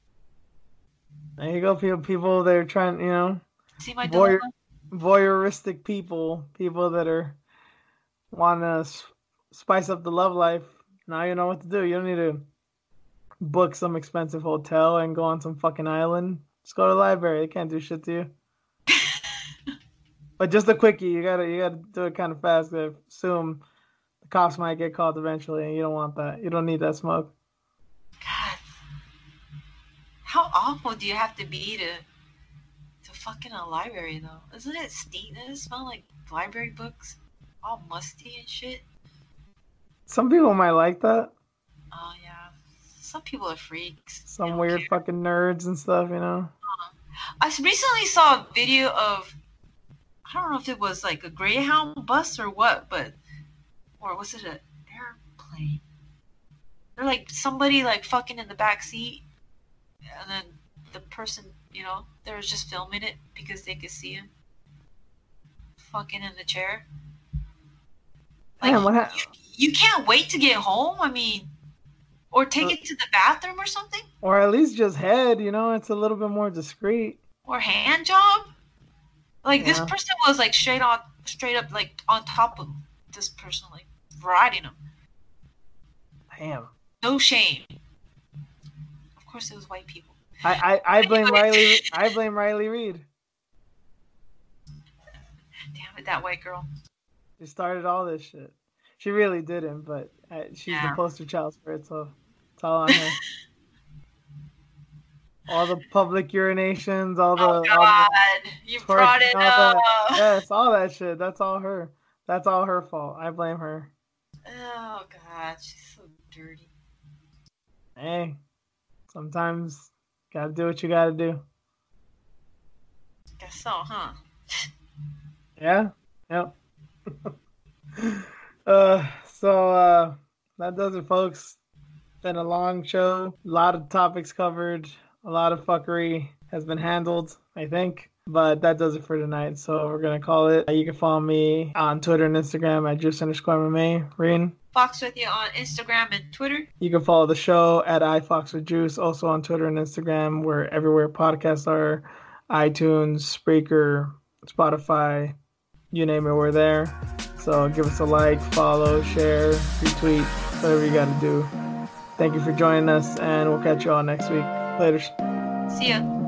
There you go, people that are trying, you know,
see my
voyeuristic people that are want to spice up the love life. Now you know what to do. You don't need to book some expensive hotel and go on some fucking island. Just go to the library. They can't do shit to you. But just a quickie. You gotta do it kind of fast. I assume the cops might get called eventually, and you don't want that. You don't need that smoke.
God, how awful do you have to be to fucking a library though? Isn't it stink? Doesn't it smell like library books, all musty and shit?
Some people might like that.
Oh yeah, some people are freaks.
Some weird fucking nerds and stuff, you know.
I recently saw a video of, I don't know if it was like a Greyhound bus or what, or was it an airplane? They're like somebody like fucking in the back seat, and then the person, you know, they were just filming it because they could see him fucking in the chair. Like, man, you can't wait to get home. I mean, or take it to the bathroom or something.
Or at least just head, you know, it's a little bit more discreet.
Or hand job. Like, this person was like straight up like on top of this person, like riding him.
Damn.
No shame. Of course, it was white people.
I blame Riley. I blame Riley Reid.
Damn it, that white girl.
She started all this shit. She really didn't, but she's the poster child for it, so it's all on her. All the public urinations, all the
you brought it up.
Yes, all that shit. That's all her. That's all her fault. I blame her.
Oh God, she's so dirty.
Hey, sometimes gotta do what you gotta do.
Guess so, huh?
Yeah. Yep. So that does it, folks. Been a long show. A lot of topics covered. A lot of fuckery has been handled, I think. But that does it for tonight. So we're going to call it. You can follow me on Twitter and Instagram at Juice_MMA. Reen?
Fox with you on Instagram and Twitter.
You can follow the show at iFoxWithJuice, also on Twitter and Instagram. We're everywhere podcasts are. iTunes, Spreaker, Spotify, you name it, we're there. So give us a like, follow, share, retweet, whatever you got to do. Thank you for joining us, and we'll catch you all next week. Later.
See ya.